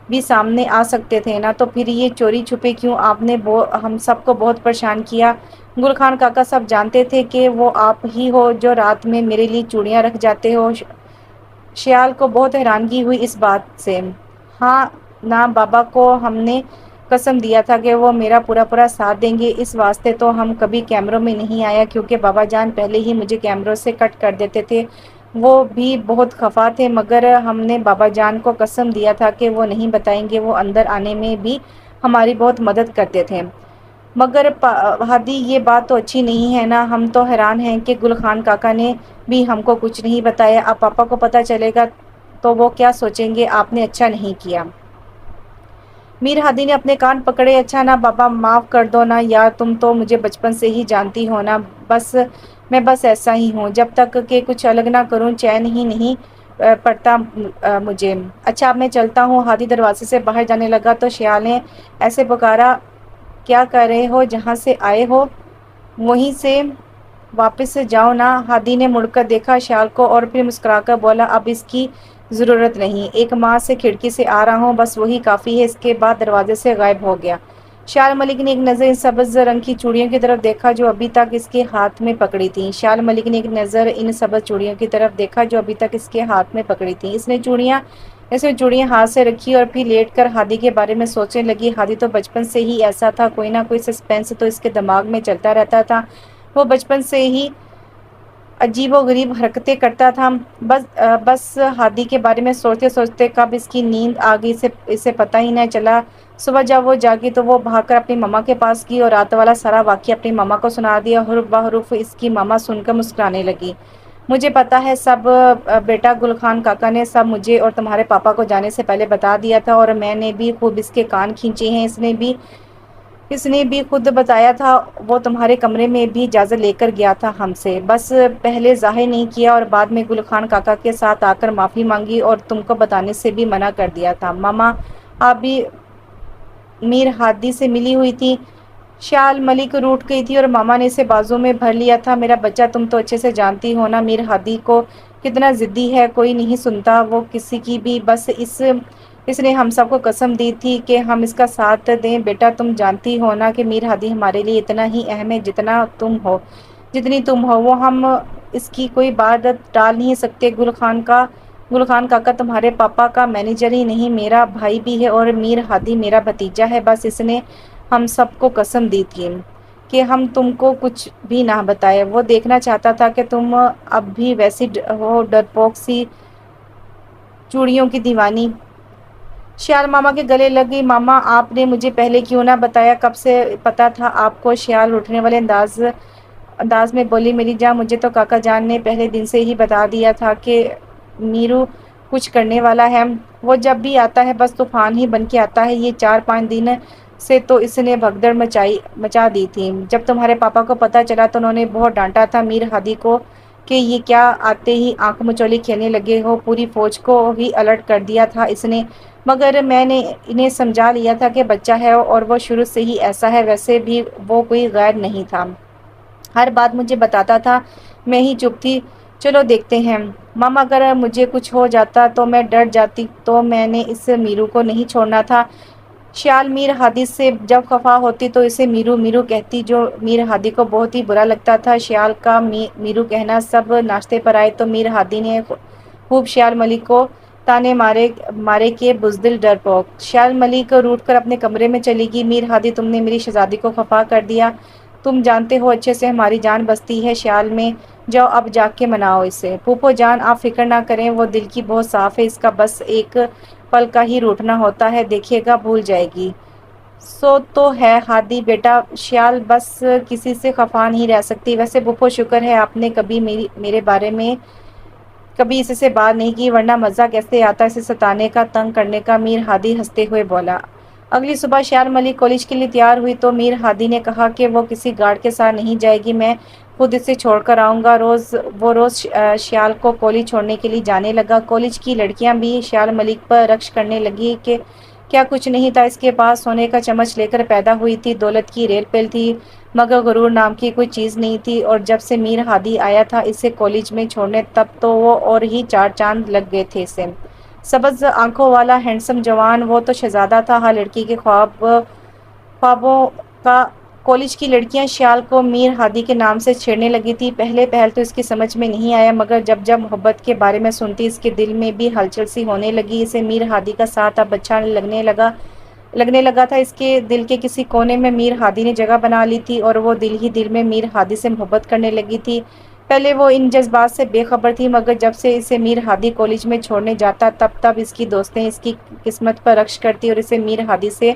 بھی سامنے آ سکتے تھے نا، تو پھر یہ چوری چھپے کیوں؟ آپ نے ہم سب کو بہت پریشان کیا۔ گل خان کاکا سب جانتے تھے کہ وہ آپ ہی ہو جو رات میں میرے لیے چوڑیاں رکھ جاتے ہو۔ شیال کو بہت حیرانگی ہوئی اس بات سے۔ ہاں نا، بابا کو ہم نے قسم دیا تھا کہ وہ میرا پورا ساتھ دیں گے، اس واسطے تو ہم کبھی کیمروں میں نہیں آیا، کیونکہ بابا جان پہلے ہی مجھے کیمروں سے کٹ کر دیتے تھے۔ وہ بھی بہت خفا تھے، مگر ہم نے بابا جان کو قسم دیا تھا کہ وہ نہیں بتائیں گے۔ وہ اندر آنے میں بھی ہماری بہت مدد کرتے تھے۔ مگر ہادی، یہ بات تو اچھی نہیں ہے نا، ہم تو حیران ہیں کہ گل خان کاکا نے بھی ہم کو کچھ نہیں بتایا۔ اب پاپا کو پتہ چلے گا تو وہ کیا سوچیں گے؟ آپ نے اچھا نہیں کیا۔ میر ہادی نے اپنے کان پکڑے۔ اچھا نا بابا، معاف کر دو نا یار، تم تو مجھے بچپن سے ہی جانتی ہو نا، میں بس ایسا ہی ہوں، جب تک کہ کچھ الگ نہ کروں چین ہی نہیں پڑتا مجھے۔ اچھا اب میں چلتا ہوں۔ ہادی دروازے سے باہر جانے لگا تو شیال نے ایسے پکارا، کیا کر رہے ہو؟ جہاں سے آئے ہو وہیں سے واپس جاؤ نا۔ ہادی نے مڑ کر دیکھا شیال کو اور پھر مسکرا کر بولا، اب اس کی ضرورت نہیں، 1 ماہ سے کھڑکی سے آ رہا ہوں، بس وہی کافی ہے۔ اس کے بعد دروازے سے غائب ہو گیا۔ شیال ملک نے ایک نظر ان سبز رنگ کی چوڑیوں کی طرف دیکھا جو ابھی تک اس کے ہاتھ میں پکڑی تھیں۔ شیال ملک نے ایک نظر ان سبز چوڑیوں کی طرف دیکھا جو ابھی تک اس کے ہاتھ میں پکڑی تھیں۔ اس نے چوڑیاں ہاتھ سے رکھی اور پھر لیٹ کر ہادی کے بارے میں سوچنے لگی۔ ہادی تو بچپن سے ہی ایسا تھا، کوئی نہ کوئی سسپینس تو اس کے دماغ میں چلتا رہتا تھا۔ وہ بچپن سے ہی عجیب و غریب حرکتیں کرتا تھا۔ بس ہادی کے بارے میں سوچتے سوچتے کب اس کی نیند آ گئی اسے پتہ ہی نہ چلا۔ صبح جب وہ جاگی تو وہ بھاگ کر اپنی ماما کے پاس گئی اور رات والا سارا واقعہ اپنی ماما کو سنا دیا۔ حرف بہ حرف اس کی ماما سن کر مسکرانے لگی۔ مجھے پتا ہے سب بیٹا، گل خان کاکا نے سب مجھے اور تمہارے پاپا کو جانے سے پہلے بتا دیا تھا، اور میں نے بھی خوب اس کے کان کھینچے ہیں۔ اس نے بھی خود بتایا تھا، وہ تمہارے کمرے میں بھی اجازت لے کر گیا تھا ہم سے، بس پہلے ظاہر نہیں کیا اور بعد میں گل خان کاکا کے ساتھ آ کر معافی مانگی اور تم کو بتانے سے بھی منع کر دیا تھا۔ ماما آپ بھی میر ہادی سے ملی ہوئی تھی؟ شیال ملک روٹھ گئی تھی اور ماما نے اسے بازو میں بھر لیا تھا۔ میرا بچہ، تم تو اچھے سے جانتی ہو نا میر ہادی کو کتنا ضدی ہے، کوئی نہیں سنتا وہ کسی کی بھی، بس اس نے ہم سب کو قسم دی تھی کہ ہم اس کا ساتھ دیں۔ بیٹا تم جانتی ہو نا کہ میر ہادی ہمارے لیے اتنا ہی اہم ہے جتنی تم ہو، وہ ہم اس کی کوئی بات ٹال نہیں سکتے۔ گل خان کاکا تمہارے پاپا کا مینیجر ہی نہیں، میرا بھائی بھی ہے، اور میر ہادی میرا بھتیجا ہے، بس اس نے ہم سب کو قسم دی تھی کہ ہم تم کو کچھ بھی نہ بتائے۔ وہ دیکھنا چاہتا تھا کہ تم اب بھی ویسی ہو، ڈرپوک سی، چوڑیوں کی دیوانی۔ شیال ماما کے گلے لگ گئی۔ ماما آپ نے مجھے پہلے کیوں نہ بتایا، کب سے پتا تھا آپ کو؟ شیال روٹھنے والے انداز میں بولی، میری جان مجھے تو کاکا جان نے پہلے دن سے ہی بتا دیا تھا کہ میرو کچھ کرنے والا ہے، وہ جب بھی آتا ہے بس طوفان ہی بن کے آتا ہے۔ یہ 4-5 دن سے تو اس نے بھگدڑ مچا دی تھی۔ جب تمہارے پاپا کو پتہ چلا تو انہوں نے بہت ڈانٹا تھا میر ہادی کو کہ یہ کیا آتے ہی آنکھ مچولی کھیلنے لگے ہو، پوری فوج کو ہی الرٹ کر دیا تھا اس نے، مگر میں نے انہیں سمجھا لیا تھا کہ بچہ ہے اور وہ شروع سے ہی ایسا ہے، ویسے بھی وہ کوئی غیر نہیں تھا، ہر بات مجھے بتاتا تھا، میں ہی چپ تھی۔ چلو دیکھتے ہیں ماما، اگر مجھے کچھ ہو جاتا تو میں ڈر جاتی، تو میں نے اس میرو کو نہیں چھوڑنا تھا۔ شیال میر ہادی سے جب خفا ہوتی تو اسے میرو میرو کہتی، جو میر ہادی کو بہت ہی برا لگتا تھا۔ شیال کا میرو کہنا سب ناشتے پر آئے تو میر ہادی نے خوب شیال ملک کو تانے مارے کہ بزدل ڈرپوک۔ شیال ملک روٹ کر اپنے کمرے میں چلی گئی۔ میر ہادی، تم نے میری شہزادی کو خفا کر دیا، تم جانتے ہو اچھے سے ہماری جان بستی ہے شیال میں، جاؤ اب جا کے مناؤ اسے۔ پھوپھو جان آپ فکر نہ کریں، وہ دل کی بہت صاف ہے، اس کا بس ایک پل کا ہی روٹھنا ہوتا ہے، دیکھیے گا بھول جائے گی۔ سو تو ہے ہادی بیٹا، شیال بس کسی سے خفا نہیں رہ سکتی۔ ویسے پھوپھو شکر ہے آپ نے کبھی میرے بارے میں کبھی اس سے بات نہیں کی، ورنہ مزہ کیسے آتا اسے ستانے کا، تنگ کرنے کا۔ میر ہادی ہنستے ہوئے بولا۔ اگلی صبح شیال ملک کالج کے لیے تیار ہوئی تو میر ہادی نے کہا کہ وہ کسی گارڈ کے ساتھ نہیں جائے گی، میں خود اسے چھوڑ کر آؤں گا۔ وہ روز شیال کو کالج چھوڑنے کے لیے جانے لگا۔ کالج کی لڑکیاں بھی شیال ملک پر رکش کرنے لگی کہ کیا کچھ نہیں تھا اس کے پاس، سونے کا چمچ لے کر پیدا ہوئی تھی، دولت کی ریل پل تھی، مگر غرور نام کی کوئی چیز نہیں تھی، اور جب سے میر ہادی آیا تھا اسے کالج میں چھوڑنے تب تو وہ اور ہی چار چاند لگ گئے تھے اسے۔ سبز آنکھوں والا ہینڈسم جوان، وہ تو شہزادہ تھا، ہر لڑکی کے خوابوں کا۔ کالج کی لڑکیاں شیال کو میر ہادی کے نام سے چھیڑنے لگی تھی۔ پہلے تو اس کی سمجھ میں نہیں آیا، مگر جب محبت کے بارے میں سنتی اس کے دل میں بھی ہلچل سی ہونے لگی۔ اسے میر ہادی کا ساتھ اب اچھا لگنے لگا تھا۔ اس کے دل کے کسی کونے میں میر ہادی نے جگہ بنا لی تھی اور وہ دل ہی دل میں میر ہادی سے محبت کرنے لگی تھی۔ پہلے وہ ان جذبات سے بے خبر تھی، مگر جب سے اسے میر ہادی کالج میں چھوڑنے جاتا تب اس کی دوستیں اس کی قسمت پر رکش کرتی اور اسے میر ہادی سے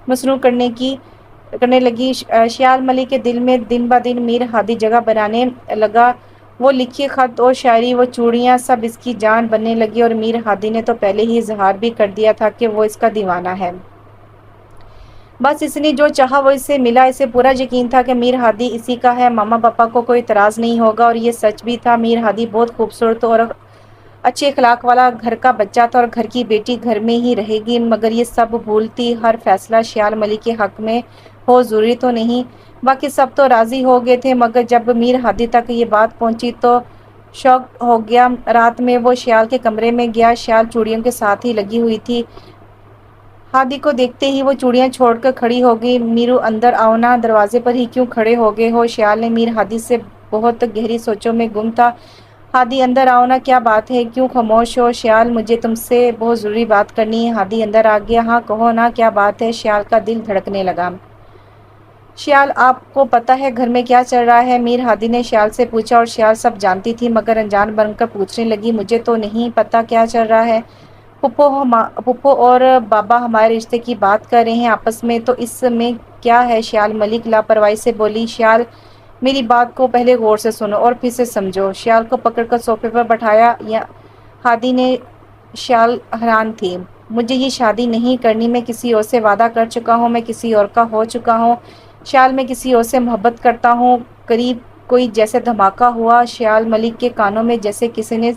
مسنوں کرنے لگی۔ شیال ملک کے دل میں دن بہ دن میر ہادی جگہ بنانے لگا، وہ لکھے خط اور شاعری، وہ چوڑیاں، سب اس کی جان بننے لگی، اور میر ہادی نے تو پہلے ہی اظہار بھی کر دیا تھا کہ وہ اس کا دیوانہ ہے۔ بس اس نے جو چاہا وہ اس سے ملا۔ اسے پورا یقین تھا کہ میر ہادی اسی کا ہے، ماما پاپا کو کوئی اعتراض نہیں ہوگا، اور یہ سچ بھی تھا۔ میر ہادی بہت خوبصورت اور اچھے اخلاق والا گھر کا بچہ تھا، اور گھر کی بیٹی گھر میں ہی رہے گی، مگر یہ سب بھولتی، ہر فیصلہ شیال ملک کے حق میں ہو ضروری تو نہیں۔ باقی سب تو راضی ہو گئے تھے، مگر جب میر ہادی تک یہ بات پہنچی تو شوق ہو گیا۔ رات میں وہ شیال کے کمرے میں گیا، شیال چوڑیوں کے ساتھ ہی لگی ہوئی تھی۔ ہادی کو دیکھتے ہی وہ چوڑیاں چھوڑ کر کھڑی ہو گئی۔ میرو اندر آؤ نا، دروازے پر ہی کیوں کھڑے ہو گئے ہو؟ شیال نے میر ہادی سے بہت گہری سوچوں میں گم تھا۔ ہادی اندر آؤ نا، کیا بات ہے، کیوں خاموش ہو؟ شیال مجھے تم سے بہت ضروری بات کرنی ہے۔ ہادی اندر آ گیا۔ ہاں کہو نا، کیا بات ہے؟ شیال کا دل دھڑکنے لگا۔ شیال آپ کو پتہ ہے گھر میں کیا چل رہا ہے؟ میر ہادی نے شیال سے پوچھا، اور شیال سب جانتی تھی مگر انجان بن کر پوچھنے لگی، مجھے تو نہیں پتہ کیا چل رہا ہے۔ پھپھو اور بابا ہمارے رشتے کی بات کر رہے ہیں آپس میں، تو اس میں کیا ہے؟ شیال ملک لاپرواہی سے بولی۔ شیال میری بات کو پہلے غور سے سنو اور پھر سے سمجھو۔ شیال کو پکڑ کر صوفے پر بٹھایا ہادی نے۔ شیال حیران تھی۔ مجھے یہ شادی نہیں کرنی، میں کسی اور سے وعدہ کر چکا ہوں، میں کسی اور کا ہو چکا ہوں۔ شیال میں کسی اور سے محبت کرتا ہوں۔ قریب کوئی جیسے دھماکہ ہوا، شیال ملک کے کانوں میں جیسے کسی نے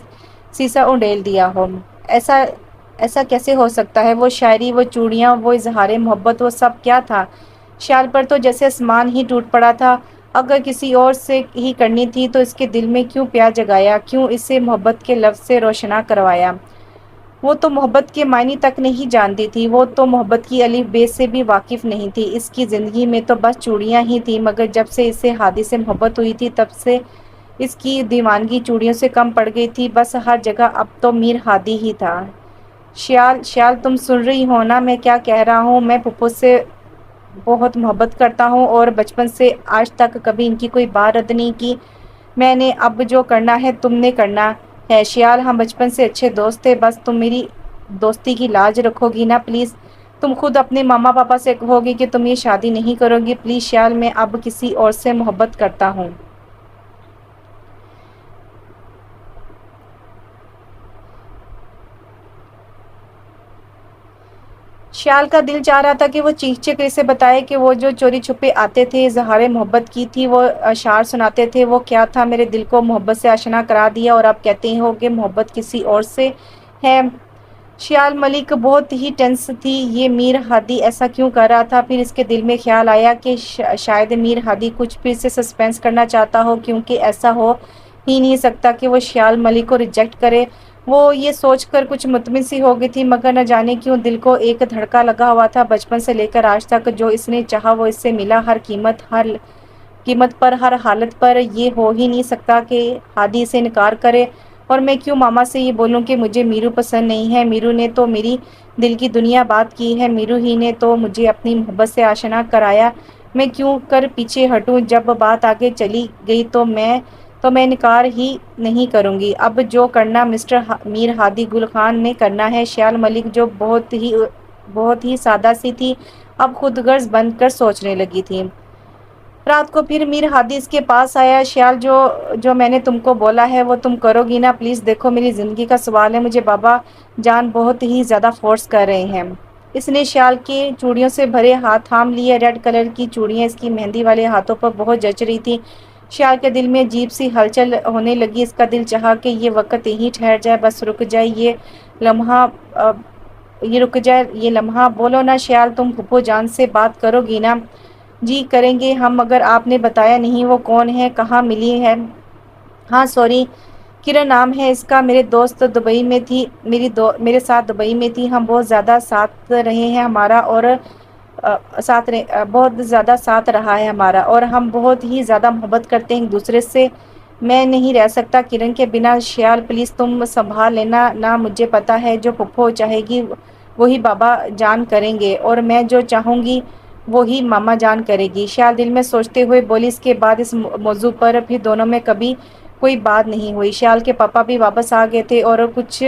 سیسا انڈیل دیا ہو۔ ایسا کیسے ہو سکتا ہے؟ وہ شاعری، وہ چوڑیاں، وہ اظہار محبت، وہ سب کیا تھا؟ شیال پر تو جیسے آسمان ہی ٹوٹ پڑا تھا۔ اگر کسی اور سے ہی کرنی تھی تو اس کے دل میں کیوں پیار جگایا، کیوں اسے محبت کے لفظ سے روشنا کروایا؟ وہ تو محبت کے معنی تک نہیں جانتی تھی، وہ تو محبت کی الف بے سے بھی واقف نہیں تھی۔ اس کی زندگی میں تو بس چوڑیاں ہی تھیں، مگر جب سے اسے ہادی سے محبت ہوئی تھی تب سے اس کی دیوانگی چوڑیوں سے کم پڑ گئی تھی۔ بس ہر جگہ اب تو میر ہادی ہی تھا۔ شیال تم سن رہی ہو نا میں کیا کہہ رہا ہوں؟ میں پھپھو سے بہت محبت کرتا ہوں، اور بچپن سے آج تک کبھی ان کی کوئی بات رد نہیں کی۔ میں نے اب جو کرنا ہے تم نے کرنا ہے۔ شیال ہم بچپن سے اچھے دوست تھے، بس تم میری دوستی کی لاج رکھو گی نا پلیز؟ تم خود اپنے ماما پاپا سے کہو گی کہ تم یہ شادی نہیں کرو گی پلیز؟ شیال میں اب کسی اور سے محبت کرتا ہوں۔ شیال کا دل چاہ رہا تھا کہ وہ چیخ کر اسے بتائے کہ وہ جو چوری چھپے آتے تھے، اظہار محبت کی تھی، وہ اشعار سناتے تھے، وہ کیا تھا؟ میرے دل کو محبت سے آشنا کرا دیا اور آپ کہتے ہو کہ محبت کسی اور سے ہے۔ شیال ملک بہت ہی ٹینس تھی، یہ میر ہادی ایسا کیوں کر رہا تھا؟ پھر اس کے دل میں خیال آیا کہ شاید میر ہادی کچھ پھر سے سسپینس کرنا چاہتا ہو، کیونکہ ایسا ہو ہی نہیں سکتا کہ وہ شیال ملک کو ریجیکٹ کرے۔ وہ یہ سوچ کر کچھ مطمئن سی ہو گئی تھی، مگر نہ جانے کیوں دل کو ایک دھڑکا لگا ہوا تھا۔ بچپن سے لے کر آج تک جو اس نے چاہا وہ اس سے ملا، ہر قیمت پر، ہر حالت پر۔ یہ ہو ہی نہیں سکتا کہ ہادی اسے انکار کرے۔ اور میں کیوں ماما سے یہ بولوں کہ مجھے میرو پسند نہیں ہے؟ میرو نے تو میری دل کی دنیا بات کی ہے، میرو ہی نے تو مجھے اپنی محبت سے آشنا کرایا۔ میں کیوں کر پیچھے ہٹوں؟ جب بات آگے چلی گئی تو میں انکار ہی نہیں کروں گی۔ اب جو کرنا مسٹر میر ہادی گل خان نے کرنا ہے۔ شیال ملک جو بہت ہی سادہ سی تھی، اب خود غرض بن کر سوچنے لگی تھی۔ رات کو پھر میر ہادی اس کے پاس آیا۔ شیال جو میں نے تم کو بولا ہے وہ تم کرو گی نا؟ پلیز دیکھو میری زندگی کا سوال ہے، مجھے بابا جان بہت ہی زیادہ فورس کر رہے ہیں۔ اس نے شیال کے چوڑیوں سے بھرے ہاتھ تھام لیے۔ ریڈ کلر کی چوڑیاں اس کی مہندی والے ہاتھوں پر بہت جچ رہی تھی۔ شیال کے دل میں عجیب سی ہلچل ہونے لگی۔ اس کا دل چاہا کہ یہ وقت یہیں ٹھہر جائے، بس رک جائے یہ لمحہ۔ بولو نا شیال، تم پھپھو جان سے بات کرو گی نا؟ جی کریں گے ہم، مگر آپ نے بتایا نہیں وہ کون ہے، کہاں ملی ہے؟ ہاں سوری، کرن نام ہے اس کا، میرے دوست دبئی میں تھی، میرے ساتھ دبئی میں تھی، ہم بہت زیادہ ساتھ رہے ہیں ہمارا، اور بہت زیادہ ساتھ رہا ہے ہمارا، اور ہم بہت ہی زیادہ محبت کرتے ہیں ایک دوسرے سے۔ میں نہیں رہ سکتا کرن کے بنا۔ شیال پلیز تم سنبھال لینا نا، مجھے پتا ہے جو پھپھو چاہے گی وہی بابا جان کریں گے، اور میں جو چاہوں گی وہی ماما جان کرے گی۔ شیال دل میں سوچتے ہوئے بولی۔ اس کے بعد اس موضوع پر پھر دونوں میں کبھی کوئی بات نہیں ہوئی۔ شیال کے پاپا بھی واپس آ گئے تھے اور کچھ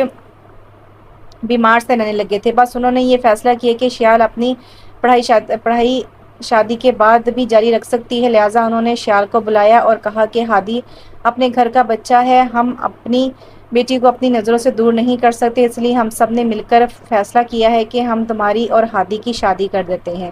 بیمار سے رہنے لگے تھے۔ بس انہوں نے یہ فیصلہ کیا کہ شیال اپنی پڑھائی شادی کے بعد بھی جاری رکھ سکتی ہے، لہٰذا انہوں نے شیال کو بلایا اور کہا کہ ہادی اپنے گھر کا بچہ ہے، ہم اپنی بیٹی کو اپنی نظروں سے دور نہیں کر سکتے، اس لیے ہم سب نے مل کر فیصلہ کیا ہے کہ ہم تمہاری اور ہادی کی شادی کر دیتے ہیں۔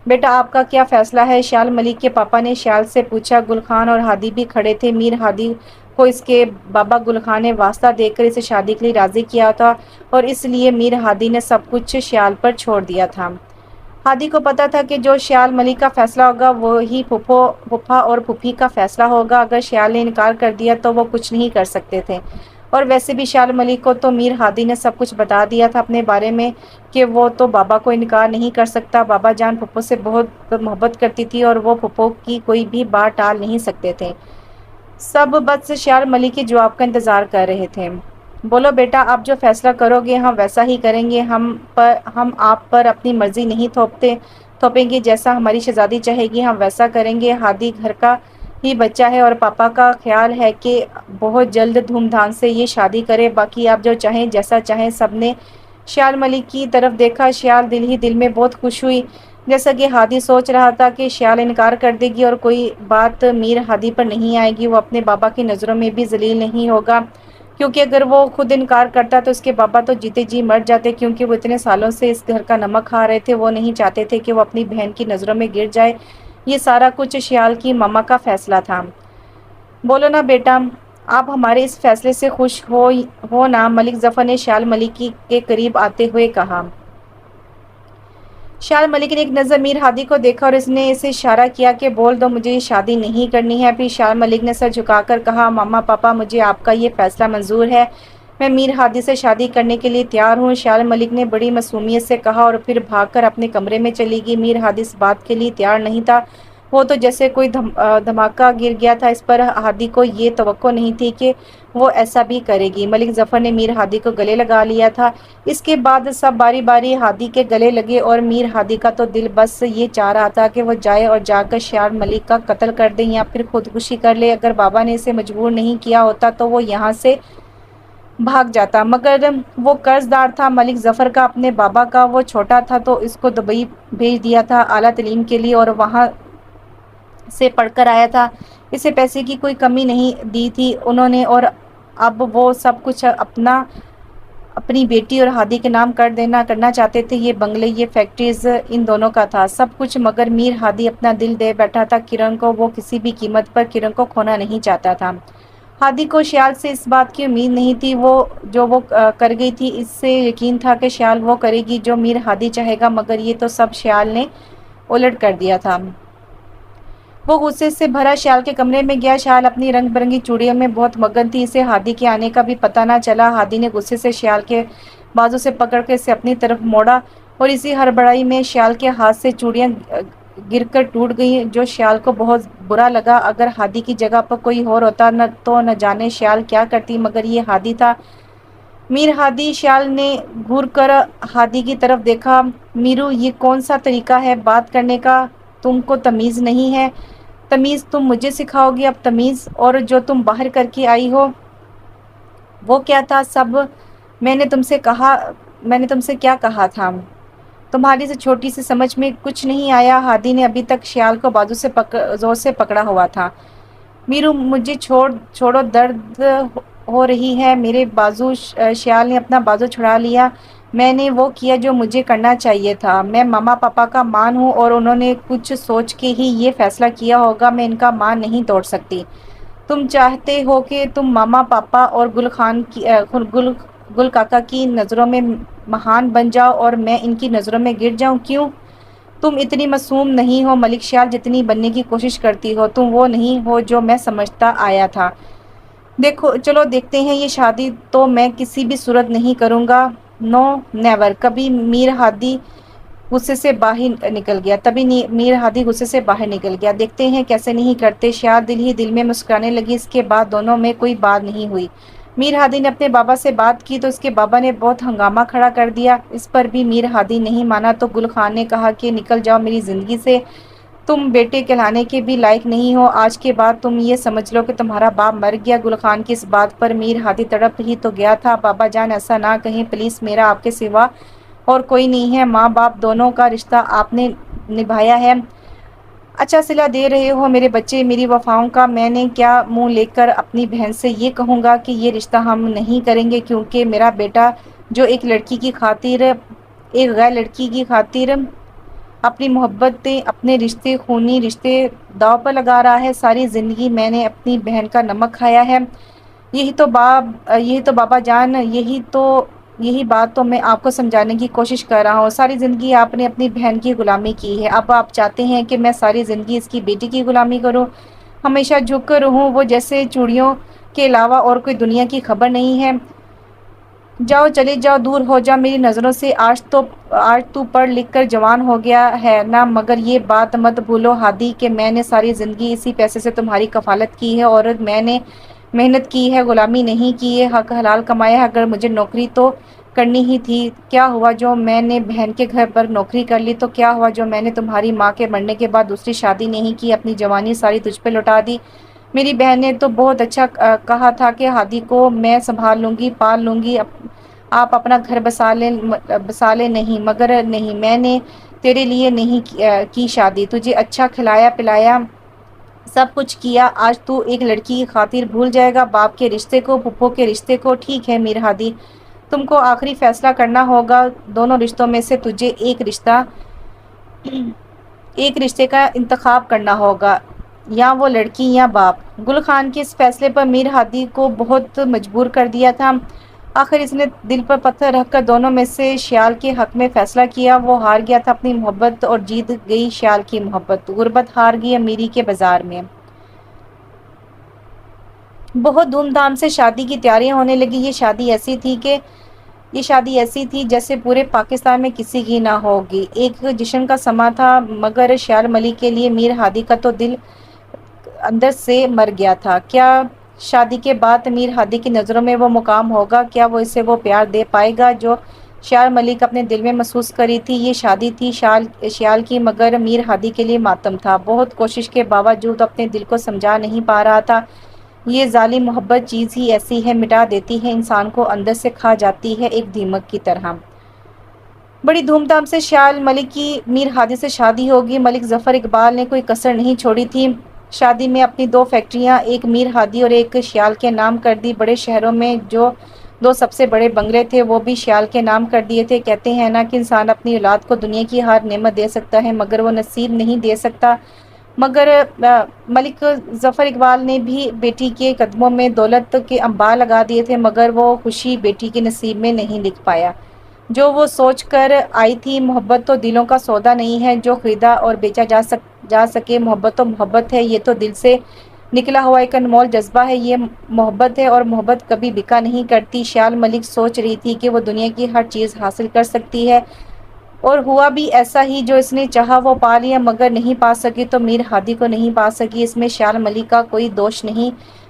بیٹا آپ کا کیا فیصلہ ہے؟ شیال ملک کے پاپا نے شیال سے پوچھا۔ گل خان اور ہادی بھی کھڑے تھے۔ میر ہادی کو اس کے بابا گل خان نے واسطہ دے کر اسے شادی کے لیے راضی کیا تھا، اور اس لیے میر ہادی نے سب کچھ شیال پر چھوڑ دیا تھا۔ ہادی کو پتا تھا کہ جو شیال ملک کا فیصلہ ہوگا وہی پھپھا اور پھوپھی کا فیصلہ ہوگا۔ اگر شیال نے انکار کر دیا تو وہ کچھ نہیں کر سکتے تھے، اور ویسے بھی شیال ملک کو تو میر ہادی نے سب کچھ بتا دیا تھا اپنے بارے میں کہ وہ تو بابا کو انکار نہیں کر سکتا۔ بابا جان پھپھو سے بہت محبت کرتی تھی اور وہ پھپھو کی کوئی بھی بات ٹال نہیں سکتے تھے۔ سب بس شیال ملک کے جواب کا انتظار کر رہے تھے۔ بولو بیٹا، آپ جو فیصلہ کرو گے ہم ویسا ہی کریں گے، ہم آپ پر اپنی مرضی نہیں تھوپیں گے، جیسا ہماری شہزادی چاہے گی ہم ویسا کریں گے۔ ہادی گھر کا ہی بچہ ہے اور پاپا کا خیال ہے کہ بہت جلد دھوم دھام سے یہ شادی کرے، باقی آپ جو چاہیں جیسا چاہیں۔ سب نے شیال ملک کی طرف دیکھا۔ شیال دل ہی دل میں بہت خوش ہوئی، جیسا کہ ہادی سوچ رہا تھا کہ شیال انکار کر دے گی اور کوئی بات میر ہادی پر نہیں آئے گی، وہ اپنے بابا کی نظروں میں بھی ذلیل نہیں ہوگا، کیونکہ اگر وہ خود انکار کرتا تو اس کے بابا تو جیتے جی مر جاتے، کیونکہ وہ اتنے سالوں سے اس گھر کا نمک کھا رہے تھے، وہ نہیں چاہتے تھے کہ وہ اپنی بہن کی نظروں میں گر جائے۔ یہ سارا کچھ شیال کی ماما کا فیصلہ تھا۔ بولو نا بیٹا، آپ ہمارے اس فیصلے سے خوش ہو نا؟ ملک ظفر نے شیال ملک کے قریب آتے ہوئے کہا۔ شیال ملک نے ایک نظر میر ہادی کو دیکھا اور اس نے اسے اشارہ کیا کہ بول دو مجھے یہ شادی نہیں کرنی ہے۔ پھر شیال ملک نے سر جھکا کر کہا، ماما پاپا مجھے آپ کا یہ فیصلہ منظور ہے، میں میر ہادی سے شادی کرنے کے لیے تیار ہوں۔ شیال ملک نے بڑی معصومیت سے کہا اور پھر بھاگ کر اپنے کمرے میں چلی گئی۔ میر ہادی اس بات کے لیے تیار نہیں تھا، وہ تو جیسے کوئی دھماکہ گر گیا تھا۔ اس پر ہادی کو یہ توقع نہیں تھی کہ وہ ایسا بھی کرے گی۔ ملک ظفر نے میر ہادی کو گلے لگا لیا تھا۔ اس کے بعد سب باری باری ہادی کے گلے لگے، اور میر ہادی کا تو دل بس یہ چاہ رہا تھا کہ وہ جائے اور جا کر شیال ملک کا قتل کر دے یا پھر خودکشی کر لے۔ اگر بابا نے اسے مجبور نہیں کیا ہوتا تو وہ یہاں سے بھاگ جاتا، مگر وہ قرض دار تھا ملک ظفر کا اپنے بابا کا۔ وہ چھوٹا تھا تو اس کو دبئی بھیج دیا تھا اعلیٰ تعلیم کے لیے، اور وہاں سے پڑھ کر آیا تھا۔ اسے پیسے کی کوئی کمی نہیں دی تھی انہوں نے، اور اب وہ سب کچھ اپنی بیٹی اور ہادی کے نام کرنا چاہتے تھے۔ یہ بنگلے، یہ فیکٹریز ان دونوں کا تھا سب کچھ، مگر میر ہادی اپنا دل دے بیٹھا تھا کرن کو، وہ کسی بھی قیمت پر کرن کو کھونا نہیں چاہتا تھا۔ ہادی کو شیال سے اس بات کی امید نہیں تھی، جو وہ کر گئی تھی اس سے یقین تھا کہ شیال وہ کرے گی جو میر ہادی چاہے گا، مگر یہ تو سب شیال نے الٹ کر دیا تھا۔ وہ غصے سے بھرا شیال کے کمرے میں گیا۔ شیال اپنی رنگ برنگی چوڑیوں میں بہت مگن تھی، اسے ہادی کے آنے کا بھی پتہ نہ چلا۔ ہادی نے غصے سے شیال کے بازو سے پکڑ کے اسے اپنی طرف موڑا اور اسی ہڑبڑائی میں شیال کے ہاتھ سے چوڑیاں گر کر ٹوٹ گئیں، جو شیال کو بہت برا لگا۔ اگر ہادی کی جگہ پر کوئی اور ہوتا تو نہ جانے شیال کیا کرتی، مگر یہ ہادی تھا، میر ہادی۔ شیال نے گھور کر ہادی کی طرف دیکھا۔ میرو، یہ کون سا طریقہ ہے بات کرنے کا؟ تم کو تمیز نہیں ہے؟ تمیز تم مجھے سکھاؤ گی؟ اب تمیز؟ اور جو تم باہر کر کے آئی ہو وہ کیا تھا سب؟ میں نے تم سے کیا کہا تھا؟ تمہاری سے چھوٹی سی سمجھ میں کچھ نہیں آیا؟ ہادی نے ابھی تک شیال کو بازو سے زور سے پکڑا ہوا تھا۔ میرو، مجھے چھوڑو، درد ہو رہی ہے میرے بازو۔ شیال نے اپنا بازو چھڑا لیا۔ میں نے وہ کیا جو مجھے کرنا چاہیے تھا۔ میں ماما پاپا کا مان ہوں اور انہوں نے کچھ سوچ کے ہی یہ فیصلہ کیا ہوگا، میں ان کا مان نہیں توڑ سکتی۔ تم چاہتے ہو کہ تم ماما پاپا اور گل کاکا کی نظروں میں مہان بن جاؤ اور میں ان کی نظروں میں گر جاؤں؟ کیوں؟ تم اتنی معصوم نہیں ہو ملک شیال جتنی بننے کی کوشش کرتی ہو۔ تم وہ نہیں ہو جو میں سمجھتا آیا تھا۔ چلو دیکھتے ہیں، یہ شادی تو میں کسی بھی صورت نہیں کروں گا۔ نو نیور۔ کبھی میر ہادی غصے سے باہر نکل گیا۔ دیکھتے ہیں کیسے نہیں کرتے۔ شیال دل ہی دل میں مسکرانے لگی۔ اس کے بعد دونوں میں کوئی بات نہیں ہوئی۔ میر ہادی نے اپنے بابا سے بات کی تو اس کے بابا نے بہت ہنگامہ کھڑا کر دیا۔ اس پر بھی میر ہادی نہیں مانا تو گل خان نے کہا کہ نکل جاؤ میری زندگی سے، تم بیٹے کہلانے کے بھی لائق نہیں ہو۔ آج کے بعد تم یہ سمجھ لو کہ تمہارا باپ مر گیا۔ گل خان کی اس بات پر میر ہادی تڑپ ہی تو گیا تھا۔ بابا جان ایسا نہ کہیں پلیز، میرا آپ کے سوا اور کوئی نہیں ہے۔ ماں باپ دونوں کا رشتہ آپ نے نبھایا ہے، اچھا صلہ دے رہے ہو میرے بچے، میری وفاؤں کا۔ میں نے کیا منہ لے کر اپنی بہن سے یہ کہوں گا کہ یہ رشتہ ہم نہیں کریں گے، کیونکہ میرا بیٹا جو ایک غیر لڑکی کی خاطر اپنی محبتیں، اپنے رشتے، خونی رشتے داؤ پر لگا رہا ہے۔ ساری زندگی میں نے اپنی بہن کا نمک کھایا ہے۔ یہی تو بابا جان، یہی بات تو میں آپ کو سمجھانے کی کوشش کر رہا ہوں۔ ساری زندگی آپ نے اپنی بہن کی غلامی کی ہے، اب آپ چاہتے ہیں کہ میں ساری زندگی اس کی بیٹی کی غلامی کروں، ہمیشہ جھک کر رہوں، وہ جیسے چوڑیوں کے علاوہ اور کوئی دنیا کی خبر نہیں ہے۔ جاؤ، چلے جاؤ، دور ہو جاؤ میری نظروں سے۔ آج تو پڑھ لکھ کر جوان ہو گیا ہے نا، مگر یہ بات مت بھولو ہادی کہ میں نے ساری زندگی اسی پیسے سے تمہاری کفالت کی ہے، اور میں نے محنت کی ہے، غلامی نہیں کی ہے، حق حلال کمایا ہے۔ اگر مجھے نوکری تو کرنی ہی تھی، کیا ہوا جو میں نے بہن کے گھر پر نوکری کر لی؟ تو کیا ہوا جو میں نے تمہاری ماں کے مرنے کے بعد دوسری شادی نہیں کی، اپنی جوانی ساری تجھ پہ لوٹا دی؟ میری بہن نے تو بہت اچھا کہا تھا کہ ہادی کو میں سنبھال لوں گی، پال لوں گی، آپ اپنا گھر بسا لیں۔ نہیں، مگر نہیں، میں نے تیرے لیے نہیں کی شادی، تجھے اچھا کھلایا پلایا، سب کچھ کیا۔ آج تو ایک لڑکی کی خاطر بھول جائے گا باپ کے رشتے کو، پھپھو کے رشتے کو؟ ٹھیک ہے میر ہادی، تم کو آخری فیصلہ کرنا ہوگا، دونوں رشتوں میں سے تجھے ایک رشتے کا انتخاب کرنا ہوگا، یا وہ لڑکی یا باپ۔ گل خان کے اس فیصلے پر میر ہادی کو بہت مجبور کر دیا تھا۔ آخر اس نے دل پر پتھر رکھ کر دونوں میں سے شیال کے حق میں فیصلہ کیا۔ وہ ہار گیا تھا اپنی محبت اور جیت گئی شیال کی محبت۔ غربت ہار گئی امیری کے بازار میں۔ بہت دھوم دھام سے شادی کی تیاریاں ہونے لگی۔ یہ شادی ایسی تھی جیسے پورے پاکستان میں کسی کی نہ ہوگی۔ ایک جشن کا سما تھا، مگر شیال ملک کے لیے میر ہادی کا تو دل اندر سے مر گیا تھا۔ کیا شادی کے بعد میر ہادی کی نظروں میں وہ مقام ہوگا؟ کیا وہ اسے وہ پیار دے پائے گا جو شیال ملک اپنے دل میں محسوس کری تھی؟ یہ شادی تھی شیال کی، مگر میر ہادی کے لیے ماتم تھا۔ بہت کوشش کے باوجود اپنے دل کو سمجھا نہیں پا رہا تھا۔ یہ ظالم محبت چیز ہی ایسی ہے، مٹا دیتی ہے انسان کو، اندر سے کھا جاتی ہے ایک دیمک کی طرح۔ بڑی دھوم دھام سے شیال ملک کی میر ہادی سے شادی ہوگی۔ ملک ظفر اقبال نے کوئی کسر نہیں چھوڑی تھی۔ شادی میں اپنی 2 فیکٹریاں، ایک میر ہادی اور ایک شیال کے نام کر دی۔ بڑے شہروں میں جو 2 سب سے بڑے بنگلے تھے وہ بھی شیال کے نام کر دیے تھے۔ کہتے ہیں نا کہ انسان اپنی اولاد کو دنیا کی ہر نعمت دے سکتا ہے مگر وہ نصیب نہیں دے سکتا۔ مگر ملک ظفر اقبال نے بھی بیٹی کے قدموں میں دولت کے انبار لگا دیے تھے مگر وہ خوشی بیٹی کے نصیب میں نہیں لکھ پایا جو وہ سوچ کر آئی تھی۔ محبت تو دلوں کا سودا نہیں ہے جو خریدا اور بیچا جا سکے، محبت تو محبت ہے، یہ تو دل سے نکلا ہوا ایک انمول جذبہ ہے، یہ محبت ہے اور محبت کبھی بکا نہیں کرتی۔ شیال ملک سوچ رہی تھی کہ وہ دنیا کی ہر چیز حاصل کر سکتی ہے اور ہوا بھی ایسا ہی، جو اس نے چاہا وہ پا لیا مگر نہیں پا سکی تو میر ہادی کو نہیں پا سکی۔ اس میں شیال ملک کا کوئی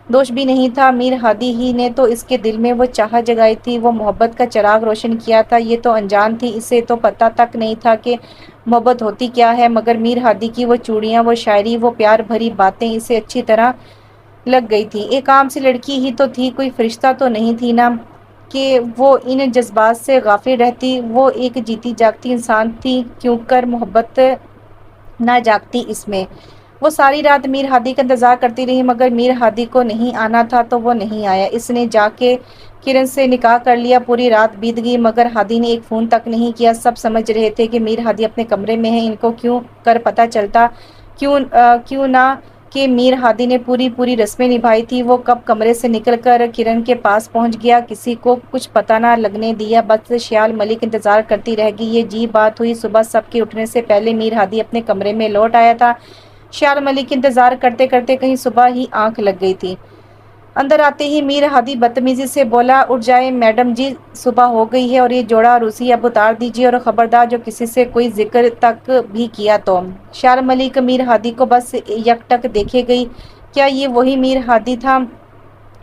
دوش بھی نہیں تھا، میر ہادی ہی نے تو اس کے دل میں وہ چاہت جگائی تھی، وہ محبت کا چراغ روشن کیا تھا۔ یہ تو انجان تھی، اسے تو پتہ تک نہیں تھا کہ محبت ہوتی کیا ہے، مگر میر ہادی کی وہ چوڑیاں، وہ شاعری، وہ پیار بھری باتیں اسے اچھی طرح لگ گئی تھی۔ ایک عام سی لڑکی ہی تو تھی، کوئی فرشتہ تو نہیں تھی نا کہ وہ ان جذبات سے غافل رہتی۔ وہ ایک جیتی جاگتی انسان تھی، کیوں کر محبت نہ جاگتی اس میں۔ وہ ساری رات میر ہادی کا انتظار کرتی رہی مگر میر ہادی کو نہیں آنا تھا تو وہ نہیں آیا۔ اس نے جا کے کرن سے نکاح کر لیا، پوری رات بیت گئی مگر ہادی نے ایک فون تک نہیں کیا۔ سب سمجھ رہے تھے کہ میر ہادی اپنے کمرے میں ہیں، ان کو کیوں کر پتہ چلتا کیوں نہ کہ میر ہادی نے پوری رسمیں نبھائی تھی۔ وہ کب کمرے سے نکل کر کرن کے پاس پہنچ گیا، کسی کو کچھ پتہ نہ لگنے دیا، بس شیال ملک انتظار کرتی رہ گئی۔ یہ عجیب بات ہوئی، صبح سب کے اٹھنے سے پہلے میر ہادی اپنے کمرے میں لوٹ آیا تھا۔ شیال ملک انتظار کرتے کرتے کہیں صبح ہی آنکھ لگ گئی تھی۔ اندر آتے ہی میر ہادی بدتمیزی سے بولا، اٹھ جائیں میڈم جی، صبح ہو گئی ہے اور یہ جوڑا عروسی اب اتار دیجیے اور خبردار جو کسی سے کوئی ذکر تک بھی کیا تو۔ شیال ملک میر ہادی کو بس یکٹک دیکھے گئی۔ کیا یہ وہی میر ہادی تھا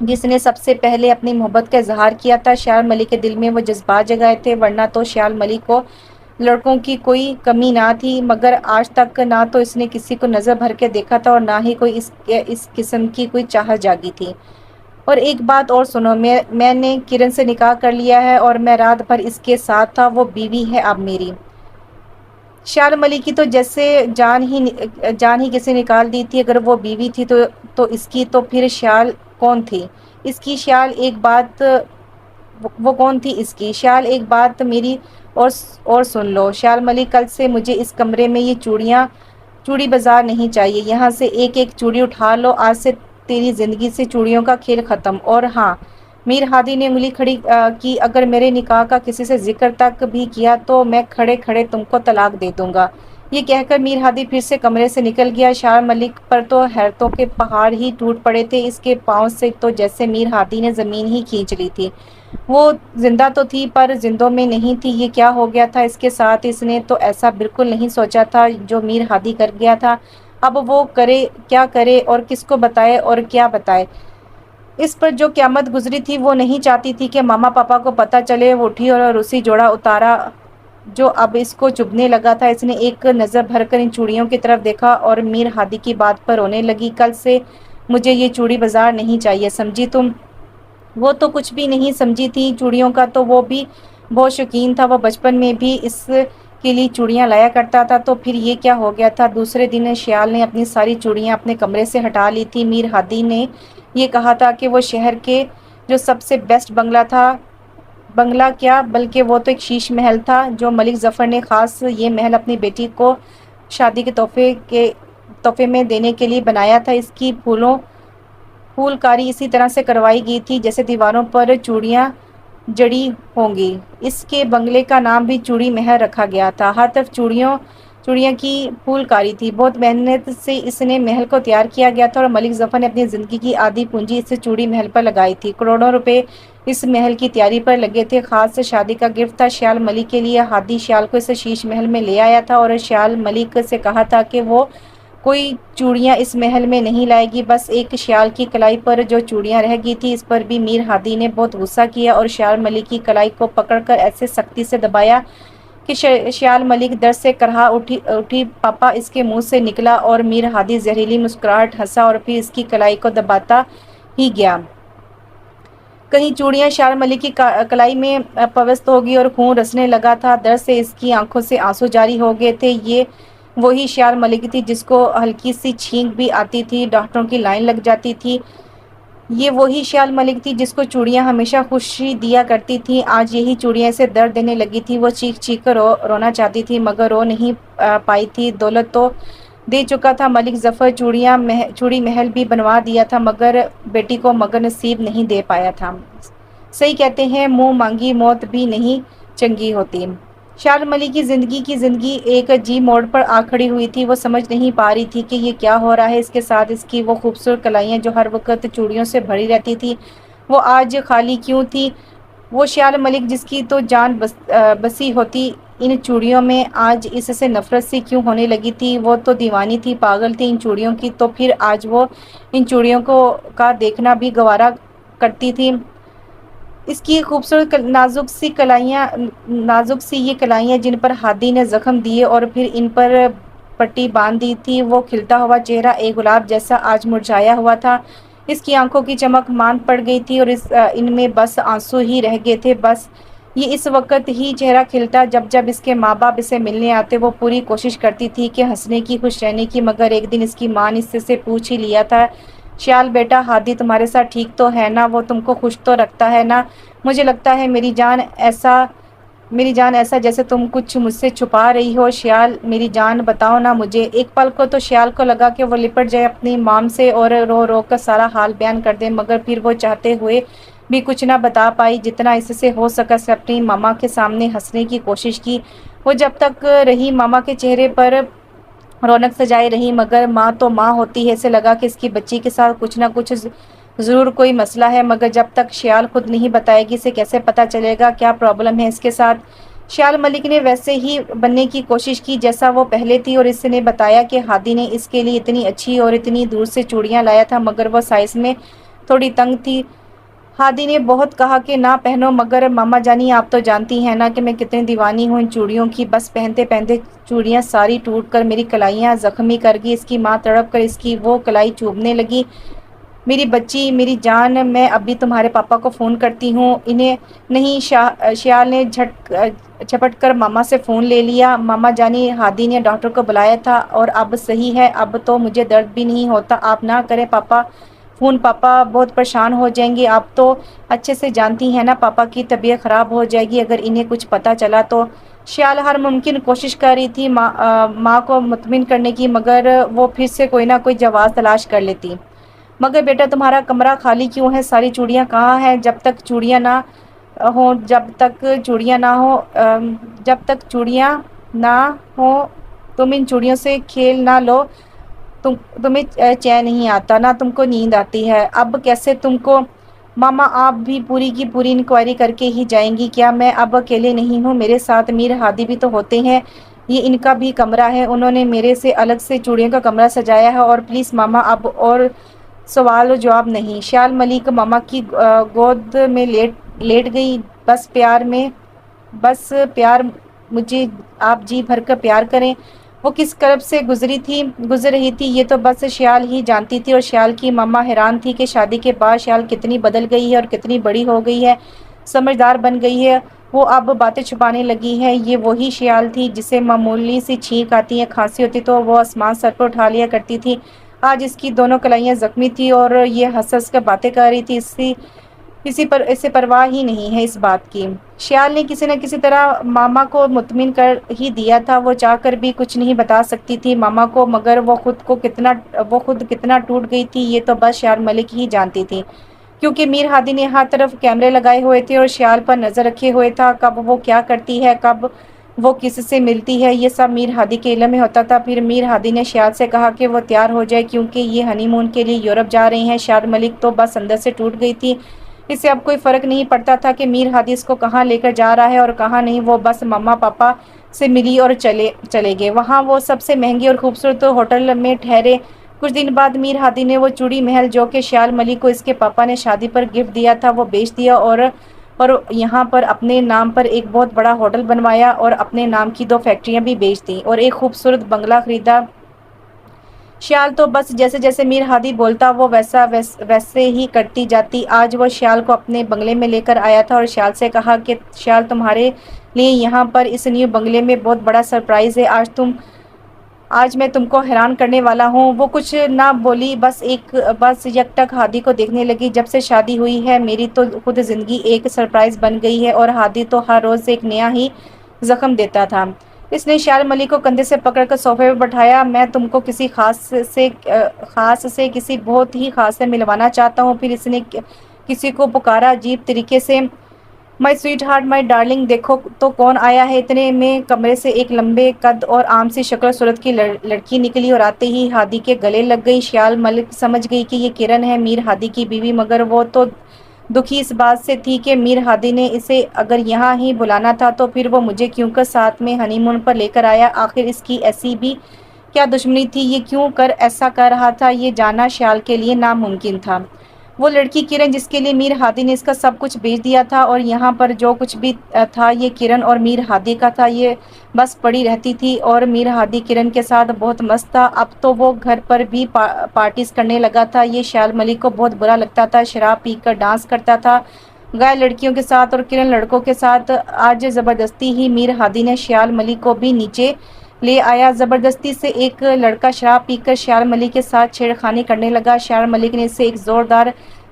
جس نے سب سے پہلے اپنی محبت کا اظہار کیا تھا؟ شیال ملک کے دل میں وہ جذبات جگائے تھے، ورنہ تو شیال ملک کو لڑکوں کی کوئی کمی نہ تھی، مگر آج تک نہ تو اس نے کسی کو نظر بھر کے دیکھا تھا اور نہ ہی کوئی اس قسم کی کوئی چاہت جاگی تھی۔ اور ایک بات اور سنو، میں نے کرن سے نکاح کر لیا ہے اور میں رات بھر اس کے ساتھ تھا، وہ بیوی ہے اب میری۔ شیال ملک کی تو جیسے جان ہی کسی نکال دی تھی، اگر وہ بیوی تھی تو اس کی، تو پھر شیال کون تھی اس کی؟ شیال ایک بات وہ کون تھی اس کی؟ شیال ایک بات میری اور سن لو شیال ملک، کل سے مجھے اس کمرے میں یہ چوڑی بازار نہیں چاہیے، یہاں سے ایک ایک چوڑی اٹھا لو، آج سے تیری زندگی سے چوڑیوں کا کھیل ختم۔ اور ہاں، میر ہادی نے انگلی کھڑی کی، اگر میرے نکاح کا کسی سے ذکر تک بھی کیا تو میں کھڑے کھڑے تم کو طلاق دے دوں گا۔ یہ کہہ کر میر ہادی پھر سے کمرے سے نکل گیا۔ شیال ملک پر تو حیرتوں کے پہاڑ ہی ٹوٹ پڑے تھے، اس کے پاؤں سے تو جیسے میر ہادی نے زمین ہی کھینچ لی تھی۔ وہ زندہ تو تھی پر زندوں میں نہیں تھی، یہ کیا ہو گیا تھا اس کے ساتھ؟ اس نے تو ایسا بالکل نہیں سوچا تھا جو میر ہادی کر گیا تھا۔ اب وہ کیا کرے اور کس کو بتائے اور کیا بتائے؟ اس پر جو قیامت گزری تھی وہ نہیں چاہتی تھی کہ ماما پاپا کو پتہ چلے۔ وہ اٹھی اور عروسی جوڑا اتارا جو اب اس کو چبھنے لگا تھا۔ اس نے ایک نظر بھر کر ان چوڑیوں کی طرف دیکھا اور میر ہادی کی بات پر رونے لگی۔ کل سے مجھے یہ چوڑی بازار نہیں چاہیے، سمجھی تم؟ وہ تو کچھ بھی نہیں سمجھی تھی چوڑیوں کا، تو وہ بھی بہت شوقین تھا، وہ بچپن میں بھی اس کے لیے چوڑیاں لایا کرتا تھا، تو پھر یہ کیا ہو گیا تھا؟ دوسرے دن شیال نے اپنی ساری چوڑیاں اپنے کمرے سے ہٹا لی تھی۔ میر ہادی نے یہ کہا تھا کہ وہ شہر کے جو سب سے بیسٹ بنگلہ کیا بلکہ وہ تو ایک شیش محل تھا جو ملک ظفر نے خاص یہ محل اپنی بیٹی کو شادی کے تحفے میں دینے کے لیے بنایا تھا۔ اس کی پھول کاری اسی طرح سے کروائی گئی تھی جیسے دیواروں پر چوڑیاں جڑی ہوں گی۔ اس کے بنگلے کا نام بھی چوڑی محل رکھا گیا تھا، ہر طرف چوڑیاں کی پھول کاری تھی۔ بہت محنت سے اس نے محل کو تیار کیا گیا تھا اور ملک ظفر نے اپنی زندگی کی آدھی پونجی اس چوڑی محل پر لگائی تھی۔ کروڑوں روپے اس محل کی تیاری پر لگے تھے، خاص شادی کا گفٹ تھا شیال ملک کے لیے۔ ہادی شیال کو اس شیش محل میں لے آیا تھا اور شیال ملک سے کہا تھا کہ وہ کوئی چوڑیاں اس محل میں نہیں لائے گی، بس ایک شیال کی کلائی پر جو چوڑیاں رہ گئی تھی۔ اس پر بھی میر ہادی نے بہت غصہ کیا اور شیال ملک کی کلائی کو پکڑ کر ایسے سختی سے دبایا کہ شیال ملک درد سے کرہا اٹھی پاپا اس کے منہ سے نکلا اور میر ہادی زہریلی مسکراہٹ ہنسا اور پھر اس کی کلائی کو دباتا ہی گیا۔ کہیں چوڑیاں شیال ملک کی کلائی میں پوست ہو گئی اور خون رسنے لگا تھا، درد سے اس کی آنکھوں سے آنسو جاری ہو گئے تھے۔ یہ وہی شیال ملک تھی جس کو ہلکی سی چھینک بھی آتی تھی ڈاکٹروں کی لائن لگ جاتی تھی۔ یہ وہی شیال ملک تھی جس کو چوڑیاں ہمیشہ خوشی دیا کرتی تھیں، آج یہی چوڑیاں اسے درد دینے لگی تھی۔ وہ چیخ چیخ کر رونا چاہتی تھی مگر رو نہیں پائی تھی۔ دولت تو دے چکا تھا ملک ظفر، چوڑی محل بھی بنوا دیا تھا مگر بیٹی کو مگر نصیب نہیں دے پایا تھا۔ صحیح کہتے ہیں، منہ مانگی موت بھی نہیں چنگی ہوتی۔ شیال ملک کی زندگی ایک عجیب موڑ پر آ کھڑی ہوئی تھی۔ وہ سمجھ نہیں پا رہی تھی کہ یہ کیا ہو رہا ہے اس کے ساتھ۔ اس کی وہ خوبصورت کلائیاں جو ہر وقت چوڑیوں سے بھری رہتی تھی، وہ آج خالی کیوں تھی؟ وہ شیال ملک جس کی تو جان بسی ہوتی ان چوڑیوں میں، آج اس سے نفرت سی کیوں ہونے لگی تھی؟ وہ تو دیوانی تھی، پاگل تھی ان چوڑیوں کی، تو پھر آج وہ ان چوڑیوں کا دیکھنا بھی گوارا کرتی تھی۔ اس کی خوبصورت نازک سی یہ کلائیاں جن پر ہادی نے زخم دیے اور پھر ان پر پٹی باندھ دی تھی، وہ کھلتا ہوا چہرہ ایک گلاب جیسا آج مرجھایا ہوا تھا۔ اس کی آنکھوں کی چمک ماند پڑ گئی تھی اور ان میں بس آنسو ہی رہ گئے تھے۔ بس یہ اس وقت ہی چہرہ کھلتا جب اس کے ماں باپ اسے ملنے آتے۔ وہ پوری کوشش کرتی تھی کہ ہنسنے کی، خوش رہنے کی، مگر ایک دن اس کی ماں نے اس سے پوچھ ہی لیا تھا، شیال بیٹا، ہادی تمہارے ساتھ ٹھیک تو ہے نا؟ وہ تم کو خوش تو رکھتا ہے نا؟ مجھے لگتا ہے میری جان ایسا جیسے تم کچھ مجھ سے چھپا رہی ہو۔ شیال میری جان بتاؤ نا مجھے۔ ایک پل کو تو شیال کو لگا کہ وہ لپٹ جائے اپنی مام سے اور رو رو کر سارا حال بیان کر دے، مگر پھر وہ چاہتے ہوئے بھی کچھ نہ بتا پائی۔ جتنا اس سے ہو سکا اس نے اپنی ماما کے سامنے ہنسنے کی کوشش کی۔ وہ جب تک رہی ماما کے چہرے پر رونق سجائے رہی، مگر ماں تو ماں ہوتی ہے، اسے لگا کہ اس کی بچی کے ساتھ کچھ نہ کچھ ضرور کوئی مسئلہ ہے، مگر جب تک شیال خود نہیں بتائے گی اسے کیسے پتا چلے گا کیا پرابلم ہے اس کے ساتھ؟ شیال ملک نے ویسے ہی بننے کی کوشش کی جیسا وہ پہلے تھی اور اس نے بتایا کہ ہادی نے اس کے لیے اتنی اچھی اور اتنی دور سے چوڑیاں لایا تھا مگر وہ سائز میں تھوڑی تنگ تھی۔ ہادی نے بہت کہا کہ نہ پہنو، مگر ماما جانی آپ تو جانتی ہیں نا کہ میں کتنی دیوانی ہوں ان چوڑیوں کی۔ بس پہنتے پہنتے چوڑیاں ساری ٹوٹ کر میری کلائیاں زخمی کر گئی۔ اس کی ماں تڑپ کر اس کی وہ کلائی چوبنے لگی۔ میری بچی، میری جان، میں ابھی تمہارے پاپا کو فون کرتی ہوں۔ انہیں نہیں، شیال نے جھپٹ کر ماما سے فون لے لیا۔ ماما جانی، ہادی نے ڈاکٹر کو بلایا تھا اور اب صحیح ہے، اب تو مجھے درد بھی نہیں ہوتا۔ آپ نہ کریں پاپا فون، پاپا بہت پریشان ہو جائیں گے۔ آپ تو اچھے سے جانتی ہیں نا پاپا کی طبیعت خراب ہو جائے گی اگر انہیں کچھ پتا چلا تو۔ شیال ہر ممکن کوشش کر رہی تھی ماں کو مطمئن کرنے کی، مگر وہ پھر سے کوئی نہ کوئی جواز تلاش کر لیتی۔ مگر بیٹا تمہارا کمرہ خالی کیوں ہے؟ ساری چوڑیاں کہاں ہیں؟ جب تک چوڑیاں نہ ہوں تم ان چوڑیوں سے کھیل نہ لو۔ تمہیں چین نہیں آتا، نہ تم کو نیند آتی ہے۔ اب کیسے تم کو؟ ماما آپ بھی پوری کی پوری انکوائری کر کے ہی جائیں گی کیا؟ میں اب اکیلے نہیں ہوں، میرے ساتھ میر ہادی بھی تو ہوتے ہیں، یہ ان کا بھی کمرہ ہے، انہوں نے میرے سے الگ سے چوڑیوں کا کمرہ سجایا ہے۔ اور پلیز ماما اب اور سوال و جواب نہیں۔ شیال ملک ماما کی گود میں لیٹ گئی۔ بس پیار مجھے آپ جی بھر کر پیار کریں۔ وہ کس کرب سے گزر رہی تھی یہ تو بس شیال ہی جانتی تھی، اور شیال کی ماما حیران تھی کہ شادی کے بعد شیال کتنی بدل گئی ہے اور کتنی بڑی ہو گئی ہے، سمجھدار بن گئی ہے۔ وہ اب باتیں چھپانے لگی ہے۔ یہ وہی شیال تھی جسے معمولی سی چھینک آتی یا کھانسی ہوتی تو وہ آسمان سر پر اٹھا لیا کرتی تھی۔ آج اس کی دونوں کلائیاں زخمی تھی اور یہ ہنس ہنس کر باتیں کر رہی تھی، اسے پرواہ ہی نہیں ہے اس بات کی۔ شیال نے کسی نہ کسی طرح ماما کو مطمئن کر ہی دیا تھا، وہ چاہ کر بھی کچھ نہیں بتا سکتی تھی ماما کو، مگر وہ خود کتنا ٹوٹ گئی تھی یہ تو بس شیال ملک ہی جانتی تھی، کیونکہ میر ہادی نے ہر طرف کیمرے لگائے ہوئے تھے اور شیال پر نظر رکھے ہوئے تھا، کب وہ کیا کرتی ہے، کب وہ کس سے ملتی ہے، یہ سب میر ہادی کے علم میں ہوتا تھا۔ پھر میر ہادی نے شیال سے کہا کہ وہ تیار ہو جائے کیونکہ یہ ہنی مون کے لیے یورپ جا رہے ہیں۔ شیال ملک تو بس اندر سے ٹوٹ گئی تھی، اسے اب کوئی فرق نہیں پڑتا تھا کہ میر ہادی اس کو کہاں لے کر جا رہا ہے اور کہاں نہیں۔ وہ بس ماما پاپا سے ملی اور چلے گئے وہاں وہ سب سے مہنگے اور خوبصورت ہوٹل میں ٹھہرے۔ کچھ دن بعد میر ہادی نے وہ چوڑی محل جو کہ شیال ملک کو اس کے پاپا نے شادی پر گفٹ دیا تھا وہ بیچ دیا اور یہاں پر اپنے نام پر ایک بہت بڑا ہوٹل بنوایا اور اپنے نام کی 2 فیکٹریاں بھی بیچ دیں اور ایک خوبصورت بنگلہ خریدا۔ شیال تو بس جیسے جیسے میر ہادی بولتا وہ ویسے ہی کرتی جاتی۔ آج وہ شیال کو اپنے بنگلے میں لے کر آیا تھا اور شیال سے کہا کہ شیال تمہارے لیے یہاں پر اس نیو بنگلے میں بہت بڑا سرپرائز ہے، آج تم آج میں تم کو حیران کرنے والا ہوں۔ وہ کچھ نہ بولی، بس یک ٹک ہادی کو دیکھنے لگی۔ جب سے شادی ہوئی ہے میری تو خود زندگی ایک سرپرائز بن گئی ہے، اور ہادی تو ہر روز ایک نیا ہی زخم دیتا تھا۔ اس نے شال ملک کو کندھے سے پکڑ کر صوفے پر بٹھایا۔ میں تم کو کسی خاص سے کسی بہت ہی خاص سے ملوانا چاہتا ہوں۔ پھر اس نے کسی کو پکارا عجیب طریقے سے، مائی سویٹ ہارٹ، مائی ڈارلنگ، دیکھو تو کون آیا ہے۔ اتنے میں کمرے سے ایک لمبے قد اور عام سی شکل و صورت کی لڑکی نکلی اور آتے ہی ہادی کے گلے لگ گئی۔ شال ملک سمجھ گئی کہ یہ کرن ہے، میر ہادی کی بیوی، مگر وہ تو دکھی اس بات سے تھی کہ میر ہادی نے اسے اگر یہاں ہی بلانا تھا تو پھر وہ مجھے کیوں کر ساتھ میں ہنی مون پر لے کر آیا؟ آخر اس کی ایسی بھی کیا دشمنی تھی؟ یہ کیوں کر ایسا کر رہا تھا؟ یہ جاننا شال کے لیے ناممکن تھا۔ وہ لڑکی کرن جس کے لیے میر ہادی نے اس کا سب کچھ بیچ دیا تھا، اور یہاں پر جو کچھ بھی تھا یہ کرن اور میر ہادی کا تھا۔ یہ بس پڑی رہتی تھی اور میر ہادی کرن کے ساتھ بہت مست تھا۔ اب تو وہ گھر پر بھی پارٹیز کرنے لگا تھا۔ یہ شال ملک کو بہت برا لگتا تھا، شراب پی کر ڈانس کرتا تھا گائے لڑکیوں کے ساتھ اور کرن لڑکوں کے ساتھ۔ آج زبردستی ہی میر ہادی نے شال ملک کو بھی نیچے لے آیا۔ زبردستی سے ایک لڑکا شراب پی کر شال ملک کے ساتھ چھیڑ خانی کرنے لگا۔ شال ملک نے اسے ایک زوردار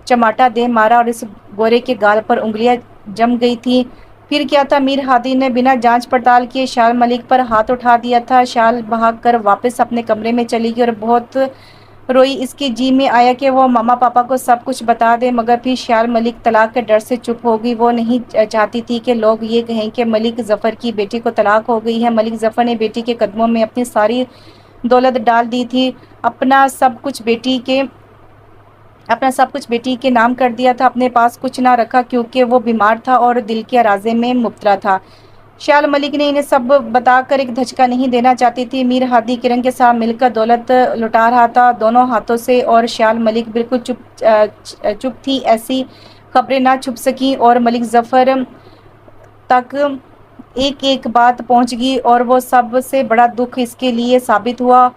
چماٹا دے مارا اور اس گورے کے گال پر انگلیاں جم گئی تھی۔ پھر کیا تھا، میر ہادی نے بنا جانچ پڑتال کیے شال ملک پر ہاتھ اٹھا دیا تھا۔ شال بھاگ کر واپس اپنے کمرے میں چلی گئی اور بہت روئی۔ اس کے جی میں آیا کہ وہ ماما پاپا کو سب کچھ بتا دے، مگر پھر شال ملک طلاق کے ڈر سے چپ ہو گئی۔ وہ نہیں چاہتی تھی کہ لوگ یہ کہیں کہ ملک ظفر کی بیٹی کو طلاق ہو گئی ہے۔ ملک ظفر نے بیٹی کے قدموں میں اپنی ساری دولت ڈال دی تھی، اپنا سب کچھ بیٹی کے نام کر دیا تھا، اپنے پاس کچھ نہ رکھا کیونکہ وہ بیمار تھا اور دل کے اراضے میں مبتلا تھا۔ شال ملک نے انہیں سب بتا کر ایک دھچکا نہیں دینا چاہتی تھی۔ میر ہادی کرن کے ساتھ مل کر دولت لٹا رہا تھا دونوں ہاتھوں سے، اور شال ملک بالکل چپ تھی۔ ایسی خبریں نہ چھپ سکیں اور ملک ظفر تک ایک ایک بات پہنچ گئی، اور وہ سب سے بڑا دکھ اس کے لیے ثابت ہوا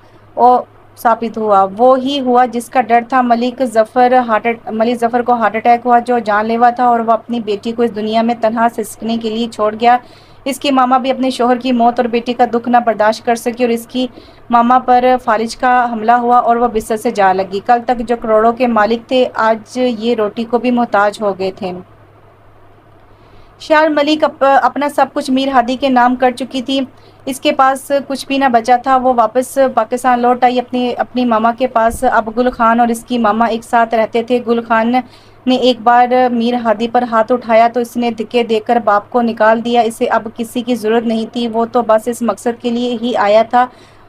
وہ ہی ہوا جس کا ڈر تھا۔ ملک ظفر کو ہارٹ اٹیک ہوا جو جان لیوا تھا، اور وہ اپنی بیٹی کو اس دنیا میں تنہا سسکنے کے لیے چھوڑ گیا۔ اس کی ماما بھی اپنے شوہر کی موت اور بیٹی کا دکھ نہ برداشت کر سکی، اور اس کی ماما پر فالج کا حملہ ہوا اور وہ بستر سے جا لگی۔ کل تک جو کروڑوں کے مالک تھے آج یہ روٹی کو بھی محتاج ہو گئے تھے۔ شال ملک اپنا سب کچھ میر ہادی کے نام کر چکی تھی، اس کے پاس کچھ بھی نہ بچا تھا۔ وہ واپس پاکستان لوٹ آئی اپنی ماما کے پاس۔ اب گل خان اور اس کی ماما ایک ساتھ رہتے تھے۔ گل خان نے ایک بار میر ہادی پر ہاتھ اٹھایا تو اس نے دھکے دے کر باپ کو نکال دیا۔ اسے اب کسی کی ضرورت نہیں تھی، وہ تو بس اس مقصد کے لیے ہی آیا تھا،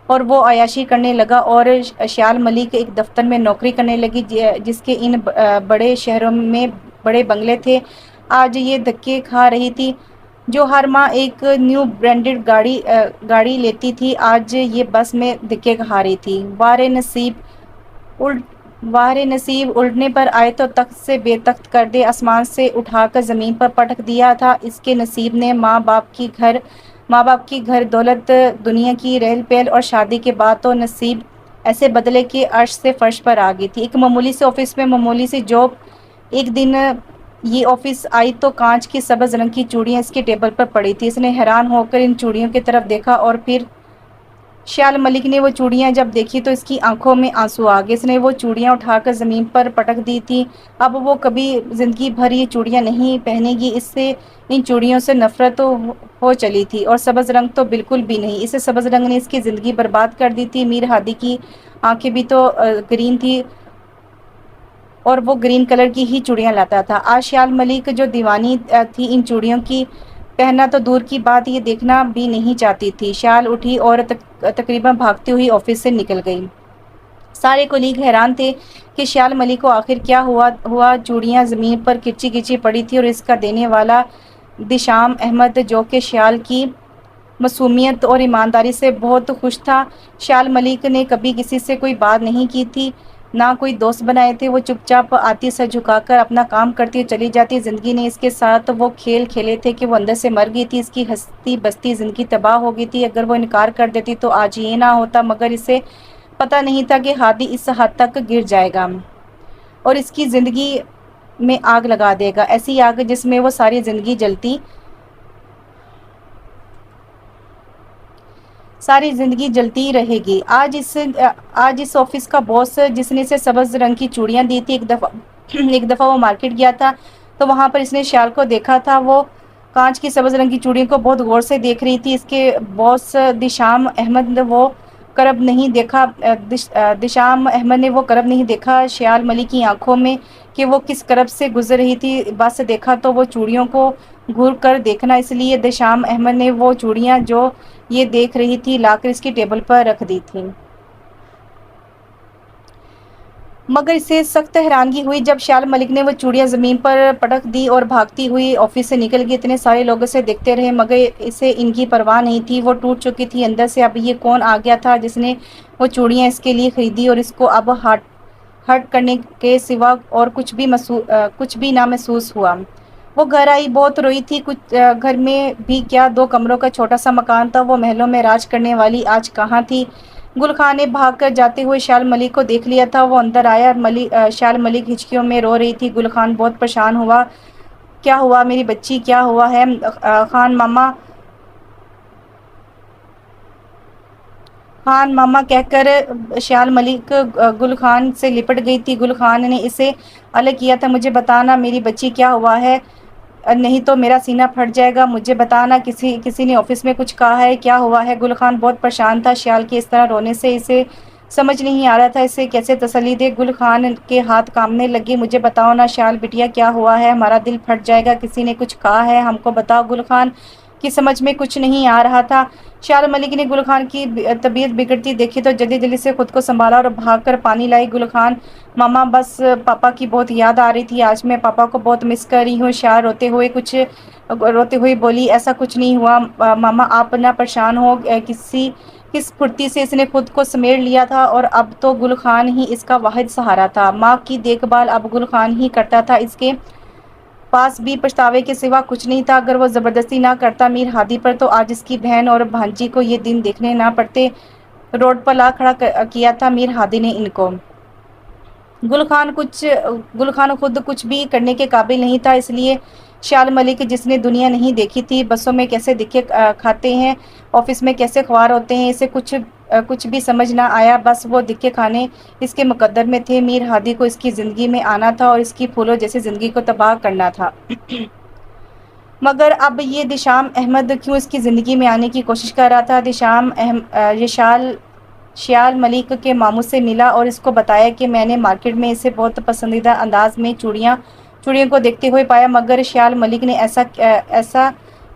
اور وہ عیاشی کرنے لگا۔ اور شال ملک ایک دفتر میں نوکری کرنے لگی جس کے ان بڑے شہروں میں بڑے بنگلے تھے۔ آج یہ دھکے کھا رہی تھی۔ جو ہر ماہ ایک نیو برانڈڈ گاڑی لیتی تھی، آج یہ بس میں دھکے کھا رہی تھی۔ واہ نصیب، اڑنے پر آئے تو تخت سے بے تخت کر دے۔ آسمان سے اٹھا کر زمین پر پٹک دیا تھا اس کے نصیب نے۔ ماں باپ کی گھر دولت، دنیا کی رہل پہل اور شادی کے بعد تو نصیب ایسے بدلے کہ عرش سے فرش پر آ گئی تھی۔ ایک معمولی سے آفس میں معمولی سی جاب۔ ایک دن یہ آفس آئی تو کانچ کی سبز رنگ کی چوڑیاں اس کے ٹیبل پر پڑی تھی۔ اس نے حیران ہو کر ان چوڑیوں کی طرف دیکھا، اور پھر شال ملک نے وہ چوڑیاں جب دیکھی تو اس کی آنکھوں میں آنسو آ گئے۔ اس نے وہ چوڑیاں اٹھا کر زمین پر پٹک دی تھی۔ اب وہ کبھی زندگی بھر یہ چوڑیاں نہیں پہنے گی۔ اس سے ان چوڑیوں سے نفرت ہو چلی تھی، اور سبز رنگ تو بالکل بھی نہیں۔ اسے سبز رنگ نے اس کی زندگی برباد کر دی تھی۔ میر ہادی کی آنکھیں بھی تو گرین تھی، اور وہ گرین کلر کی ہی چوڑیاں لاتا تھا۔ آج شال ملک جو دیوانی تھی ان چوڑیوں کی پہننا تو دور کی بات یہ دیکھنا بھی نہیں چاہتی تھی۔ شال اٹھی اور تقریباً بھاگتی ہوئی آفس سے نکل گئی۔ سارے کولیگ حیران تھے کہ شال ملک کو آخر کیا ہوا۔ چوڑیاں زمین پر کچی پڑی تھی، اور اس کا دینے والا دشام احمد جو کہ شال کی معصومیت اور ایمانداری سے بہت خوش تھا۔ شال ملک نے کبھی کسی سے کوئی بات نہیں کی تھی، نہ کوئی دوست بنائے تھے۔ وہ چپ چاپ آتی، سر جھکا کر اپنا کام کرتی اور چلی جاتی۔ زندگی نے اس کے ساتھ وہ کھیل کھیلے تھے کہ وہ اندر سے مر گئی تھی۔ اس کی ہستی بستی زندگی تباہ ہو گئی تھی۔ اگر وہ انکار کر دیتی تو آج یہ نہ ہوتا، مگر اسے پتہ نہیں تھا کہ ہادی اس حد تک گر جائے گا اور اس کی زندگی میں آگ لگا دے گا، ایسی آگ جس میں وہ ساری زندگی جلتی۔ ساری زندگی جلتی رہے گی۔ آج اس آفس کا باس جس نے اسے سبز رنگ کی چوڑیاں دی تھی، ایک دفعہ وہ مارکیٹ گیا تھا تو وہاں پر اس نے شیال کو دیکھا تھا۔ وہ کانچ کی سبز رنگ کی چوڑیوں کو بہت غور سے دیکھ رہی تھی۔ اس کے باس دشام احمد نے وہ کرب نہیں دیکھا شیال ملک کی آنکھوں میں کہ وہ کس کرب سے گزر رہی تھی۔ بس دیکھا تو وہ چوڑیوں کو گھور کر دیکھنا، اس لیے دشام احمد نے وہ چوڑیاں جو یہ دیکھ رہی تھی لا کر اس کی ٹیبل پر رکھ دی تھی۔ مگر اسے سخت حیرانگی ہوئی جب شیال ملک نے وہ چوڑیاں زمین پر پٹک دی اور بھاگتی ہوئی آفس سے نکل گئی۔ اتنے سارے لوگ اسے دیکھتے رہے مگر اسے ان کی پرواہ نہیں تھی۔ وہ ٹوٹ چکی تھی اندر سے۔ اب یہ کون آ گیا تھا جس نے وہ چوڑیاں اس کے لیے خریدی اور اس کو اب ہرٹ کرنے کے سوا اور کچھ بھی نہ محسوس ہوا۔ وہ گھر آئی، بہت روئی تھی۔ گھر میں بھی کیا، 2 کمروں کا چھوٹا سا مکان تھا۔ وہ محلوں میں راج کرنے والی آج کہاں تھی؟ گل خان نے بھاگ کر جاتے ہوئے شیال ملک کو دیکھ لیا تھا۔ وہ اندر آیا، شیال ملک ہچکیوں میں رو رہی تھی۔ گل خان بہت پریشان ہوا۔ کیا ہوا میری بچی، کیا ہوا ہے؟ خان ماما کہہ کر شیال ملک گل خان سے لپٹ گئی تھی۔ گل خان نے اسے الگ کیا تھا۔ مجھے بتانا میری بچی، کیا ہوا ہے، نہیں تو میرا سینہ پھٹ جائے گا۔ مجھے بتانا، کسی نے آفس میں کچھ کہا ہے، کیا ہوا ہے؟ گل خان بہت پریشان تھا شیال کے اس طرح رونے سے۔ اسے سمجھ نہیں آ رہا تھا اسے کیسے تسلی دے۔ گل خان کے ہاتھ کانپنے لگے۔ مجھے بتاؤ نا شیال بٹیا، کیا ہوا ہے؟ ہمارا دل پھٹ جائے گا، کسی نے کچھ کہا ہے، ہم کو بتاؤ۔ گل خان کی سمجھ میں کچھ نہیں آ رہا تھا۔ شیال ملک نے گل خان کی طبیعت بگڑتی دیکھی تو جلدی جلدی سے خود کو سنبھالا اور بھاگ کر پانی لائی۔ گل خان ماما، بس پاپا کی بہت یاد آ رہی تھی آج، میں پاپا کو بہت مس کر رہی ہوں۔ شیال روتے ہوئے بولی، ایسا کچھ نہیں ہوا ماما، آپ نہ پریشان ہو۔ کس پھرتی سے اس نے خود کو سمیٹ لیا تھا اور اب تو گل خان ہی اس کا واحد سہارا تھا۔ ماں کی دیکھ بھال اب گل خان ہی کرتا تھا۔ اس کے پاس بھی پچھتاوے کے سوا کچھ نہیں تھا۔ اگر وہ زبردستی نہ کرتا میر ہادی پر تو آج اس کی بہن اور بھانجی کو یہ دن دیکھنے نہ پڑتے۔ روڈ پر لا کھڑا کیا تھا میر ہادی نے ان کو۔ گل خان خود کچھ بھی کرنے کے قابل نہیں تھا، اس لیے شیال ملک جس نے دنیا نہیں دیکھی تھی، بسوں میں کیسے دھکے کھاتے ہیں، آفس میں کیسے خوار ہوتے ہیں، اسے کچھ بھی سمجھ نہ آیا۔ بس وہ دھکے کھانے اس کے مقدر میں تھے۔ میر ہادی کو اس کی زندگی میں آنا تھا اور اس کی پھولوں جیسی زندگی کو تباہ کرنا تھا۔ مگر اب یہ دشام احمد کیوں اس کی زندگی میں آنے کی کوشش کر رہا تھا؟ شیال ملک کے ماموں سے ملا اور اس کو بتایا کہ میں نے مارکیٹ میں اسے بہت پسندیدہ انداز میں چوڑیوں کو دیکھتے ہوئے پایا۔ مگر شیال ملک نے ایسا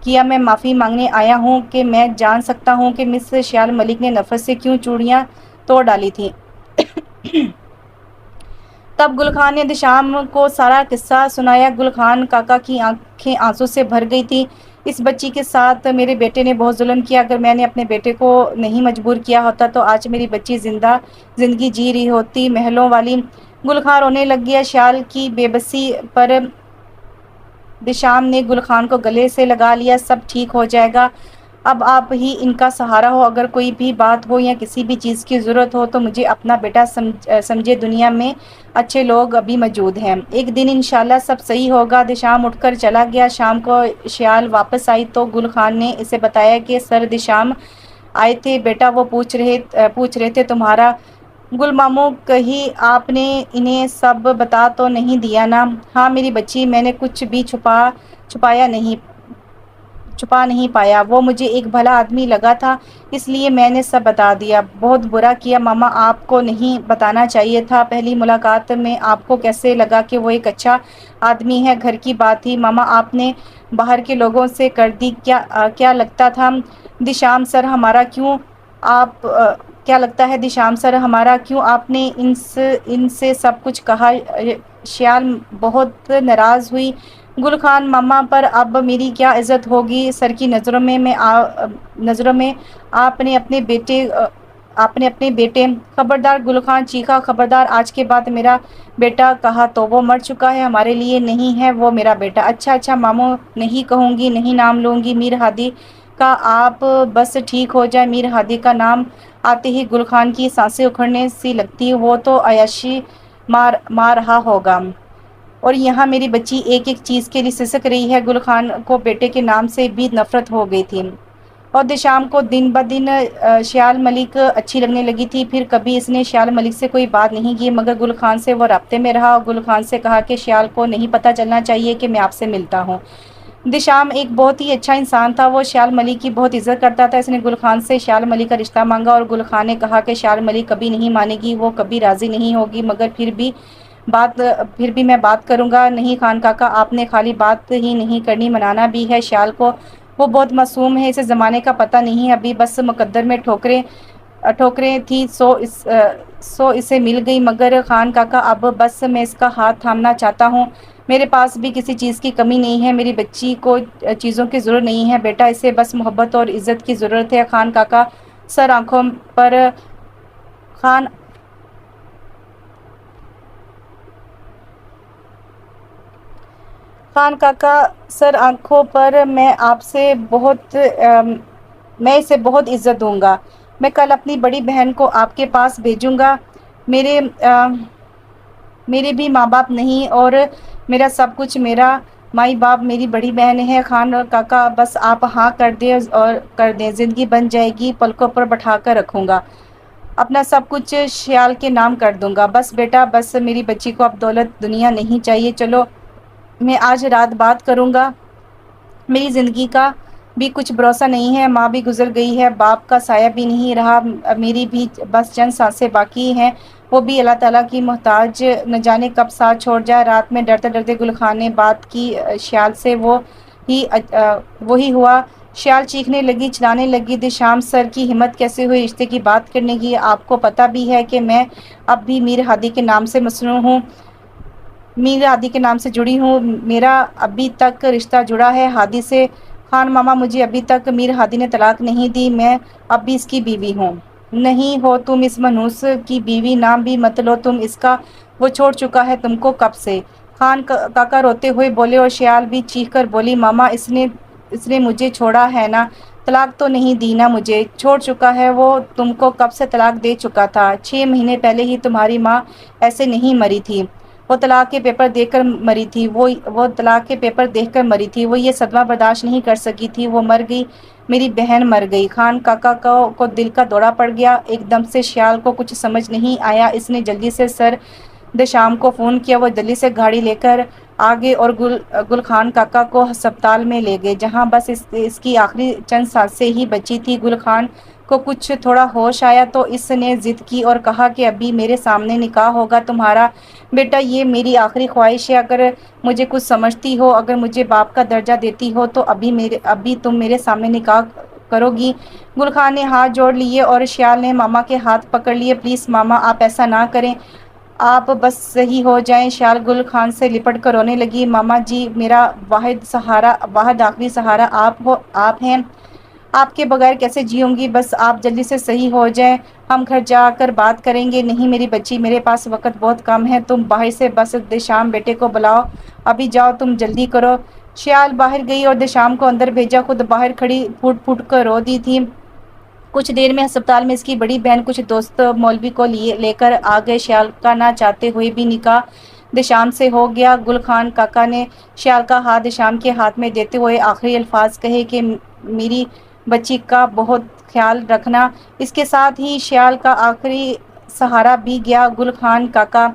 کیا، میں معافی مانگنے آیا ہوں کہ میں جان سکتا ہوں کہ مس شیال ملک نے نفرت سے کیوں چوڑیاں توڑ ڈالی تھیں۔ تب گل خان نے دشام کو سارا قصہ سنایا۔ گل خان کاکا کی آنکھیں آنسو سے بھر گئی تھیں۔ اس بچی کے ساتھ میرے بیٹے نے بہت ظلم کیا۔ اگر میں نے اپنے بیٹے کو نہیں مجبور کیا ہوتا تو آج میری بچی زندگی جی رہی ہوتی محلوں والی۔ گل خان رونے لگ گیا۔ شیال کی بے بسی پر دشام نے گل خان کو گلے سے لگا لیا۔ سب ٹھیک ہو جائے گا، اب آپ ہی ان کا سہارا ہو۔ اگر کوئی بھی بات ہو یا کسی بھی چیز کی ضرورت ہو تو مجھے اپنا بیٹا سمجھے، دنیا میں اچھے لوگ ابھی موجود ہیں، ایک دن انشاءاللہ سب صحیح ہوگا۔ دشام اٹھ کر چلا گیا۔ شام کو شیال واپس آئی تو گل خان نے اسے بتایا کہ سر دشام آئے تھے بیٹا، وہ پوچھ رہے تھے تمہارا۔ گل ماموں، کہیں آپ نے انہیں سب بتا تو نہیں دیا نا؟ ہاں میری بچی، میں نے کچھ بھی چھپا نہیں پایا۔ وہ مجھے ایک بھلا آدمی لگا تھا اس لیے میں نے سب بتا دیا۔ بہت برا کیا ماما، آپ کو نہیں بتانا چاہیے تھا۔ پہلی ملاقات میں آپ کو کیسے لگا کہ وہ ایک اچھا آدمی ہے؟ گھر کی بات تھی ماما، آپ نے باہر کے لوگوں سے کر دی۔ کیا لگتا ہے دشام سر ہمارا، کیوں آپ نے ان سے سب کچھ کہا؟ شیال بہت ناراض ہوئی۔ گل خان ماما پر اب میری کیا عزت ہوگی سر کی نظروں میں؟ آپ نے اپنے بیٹے۔ خبردار، گل خان چیخا، خبردار، آج کے بعد میرا بیٹا کہا تو وہ مر چکا ہے، ہمارے لیے نہیں ہے وہ میرا بیٹا۔ اچھا ماموں، نہیں کہوں گی، نہیں نام لوں گی میر ہادی کا، آپ بس ٹھیک ہو جائے۔ میر ہادی کا نام آتے ہی گل خان کی سانسیں اکھڑنے سی لگتی، وہ تو عیاشی مار رہا ہوگا اور یہاں میری بچی ایک ایک چیز کے لیے سسک رہی ہے۔ گل خان کو بیٹے کے نام سے بھی نفرت ہو گئی تھی اور دشام کو دن بدن شیال ملک اچھی لگنے لگی تھی۔ پھر کبھی اس نے شیال ملک سے کوئی بات نہیں کی، مگر گل خان سے وہ رابطے میں رہا اور گل خان سے کہا کہ شیال کو نہیں پتہ چلنا چاہیے کہ میں آپ سے ملتا ہوں۔ دشام ایک بہت ہی اچھا انسان تھا، وہ شیال ملک کی بہت عزت کرتا تھا۔ اس نے گل خان سے شیال ملک کا رشتہ مانگا اور گل خان نے کہا کہ شیال ملک کبھی نہیں مانے گی، وہ کبھی راضی نہیں ہوگی، مگر پھر بھی میں بات کروں گا۔ نہیں خان کاکا، آپ نے خالی بات ہی نہیں کرنی، منانا بھی ہے شیال کو۔ وہ بہت معصوم ہے، اسے زمانے کا پتہ نہیں، ابھی بس مقدر میں ٹھوکریں تھی سو اسے مل گئی۔ مگر خان کاکا، اب بس میں اس کا ہاتھ تھامنا چاہتا ہوں۔ میرے پاس بھی کسی چیز کی کمی نہیں ہے، میری بچی کو چیزوں کی ضرورت نہیں ہے بیٹا، اسے بس محبت اور عزت کی ضرورت ہے۔ خان کاکا سر آنکھوں پر میں اسے بہت عزت دوں گا۔ میں کل اپنی بڑی بہن کو آپ کے پاس بھیجوں گا۔ میرے بھی ماں باپ نہیں اور میرا سب کچھ میرا مائی باپ میری بڑی بہن ہے۔ خان کاکا، بس آپ ہاں کر دیں، زندگی بن جائے گی، پلکوں پر بٹھا کر رکھوں گا، اپنا سب کچھ شیال کے نام کر دوں گا۔ بس بیٹا، بس میری بچی کو اب دولت دنیا نہیں چاہیے۔ چلو میں آج رات بات کروں گا، میری زندگی کا بھی کچھ بھروسہ نہیں ہے، ماں بھی گزر گئی ہے، باپ کا سایہ بھی نہیں رہا، میری بھی بس چند سانسیں باقی ہیں، وہ بھی اللہ تعالیٰ کی محتاج، نہ جانے کب ساتھ چھوڑ جائے۔ رات میں ڈرتے ڈرتے گل خان نے بات کی شیال سے، وہی ہوا۔ شیال چیخنے لگی، چلانے لگی، دشام سر کی ہمت کیسے ہوئی رشتے کی بات کرنے کی؟ آپ کو پتہ بھی ہے کہ میں اب بھی میر ہادی کے نام سے مصنوع ہوں، میر ہادی کے نام سے جڑی ہوں، میرا ابھی تک رشتہ جڑا ہے ہادی سے۔ خان ماما، مجھے ابھی تک میر ہادی نے طلاق نہیں دی، میں اب بھی اس کی بیوی ہوں۔ نہیں ہو تم اس منحوس کی بیوی، نام بھی مت لو تم اس کا، وہ چھوڑ چکا ہے تم کو کب سے۔ خان کاکا روتے ہوئے بولے اور شیال بھی چیخ کر بولی، ماما اس نے مجھے چھوڑا ہے نا، طلاق تو نہیں دی نا مجھے، چھوڑ چکا ہے، وہ تم کو کب سے طلاق دے چکا تھا، 6 مہینے پہلے ہی تمہاری ماں ایسے نہیں مری تھی، وہ طلاق کے پیپر دیکھ کر مری تھی، وہ طلاق کے پیپر دیکھ کر مری تھی، وہ یہ صدمہ برداشت نہیں کر سکی تھی، وہ مر گئی، میری بہن مر گئی۔ خان کاکا کو دل کا دورہ پڑ گیا، ایک دم سے شیال کو کچھ سمجھ نہیں آیا، اس نے جلدی سے سر دشام کو فون کیا، وہ جلدی سے گاڑی لے کر آگے اور گل خان کاکا کو ہسپتال میں لے گئے، جہاں بس اس کی آخری چند سانسیں ہی بچی تھی۔ گل خان کو کچھ تھوڑا ہوش آیا تو اس نے ضد کی اور کہا کہ ابھی میرے سامنے نکاح ہوگا تمہارا، بیٹا یہ میری آخری خواہش ہے، اگر مجھے کچھ سمجھتی ہو، اگر مجھے باپ کا درجہ دیتی ہو تو ابھی تم میرے سامنے نکاح کرو گی۔ گل خان نے ہاتھ جوڑ لیے اور شیال نے ماما کے ہاتھ پکڑ لیے، پلیز ماما آپ ایسا نہ کریں، آپ بس صحیح ہو جائیں۔ شیال گل خان سے لپٹ کر رونے لگی، ماما جی میرا واحد آخری سہارا آپ ہیں، آپ کے بغیر کیسے جیوں گی، بس آپ جلدی سے صحیح ہو جائیں، ہم گھر جا کر بات کریں گے۔ نہیں میری بچی، میرے پاس وقت بہت کم ہے، تم باہر سے بس دشام بیٹے کو بلاؤ، ابھی جاؤ تم جلدی کرو۔ شیال باہر گئی اور دشام کو اندر بھیجا، خود باہر کھڑی پھوٹ پھوٹ کر رو دی تھی۔ کچھ دیر میں ہسپتال میں اس کی بڑی بہن کچھ دوست مولوی کو لے کر آ گئے، شیال کا نہ چاہتے ہوئے بھی نکاح دشام سے ہو گیا۔ گل خان کاکا نے شیال کا ہاتھ دشام کے ہاتھ میں دیتے ہوئے آخری الفاظ کہے کہ میری بچی کا بہت خیال رکھنا، اس کے ساتھ ہی شیال کا آخری سہارا بھی گیا، گل خان کاکا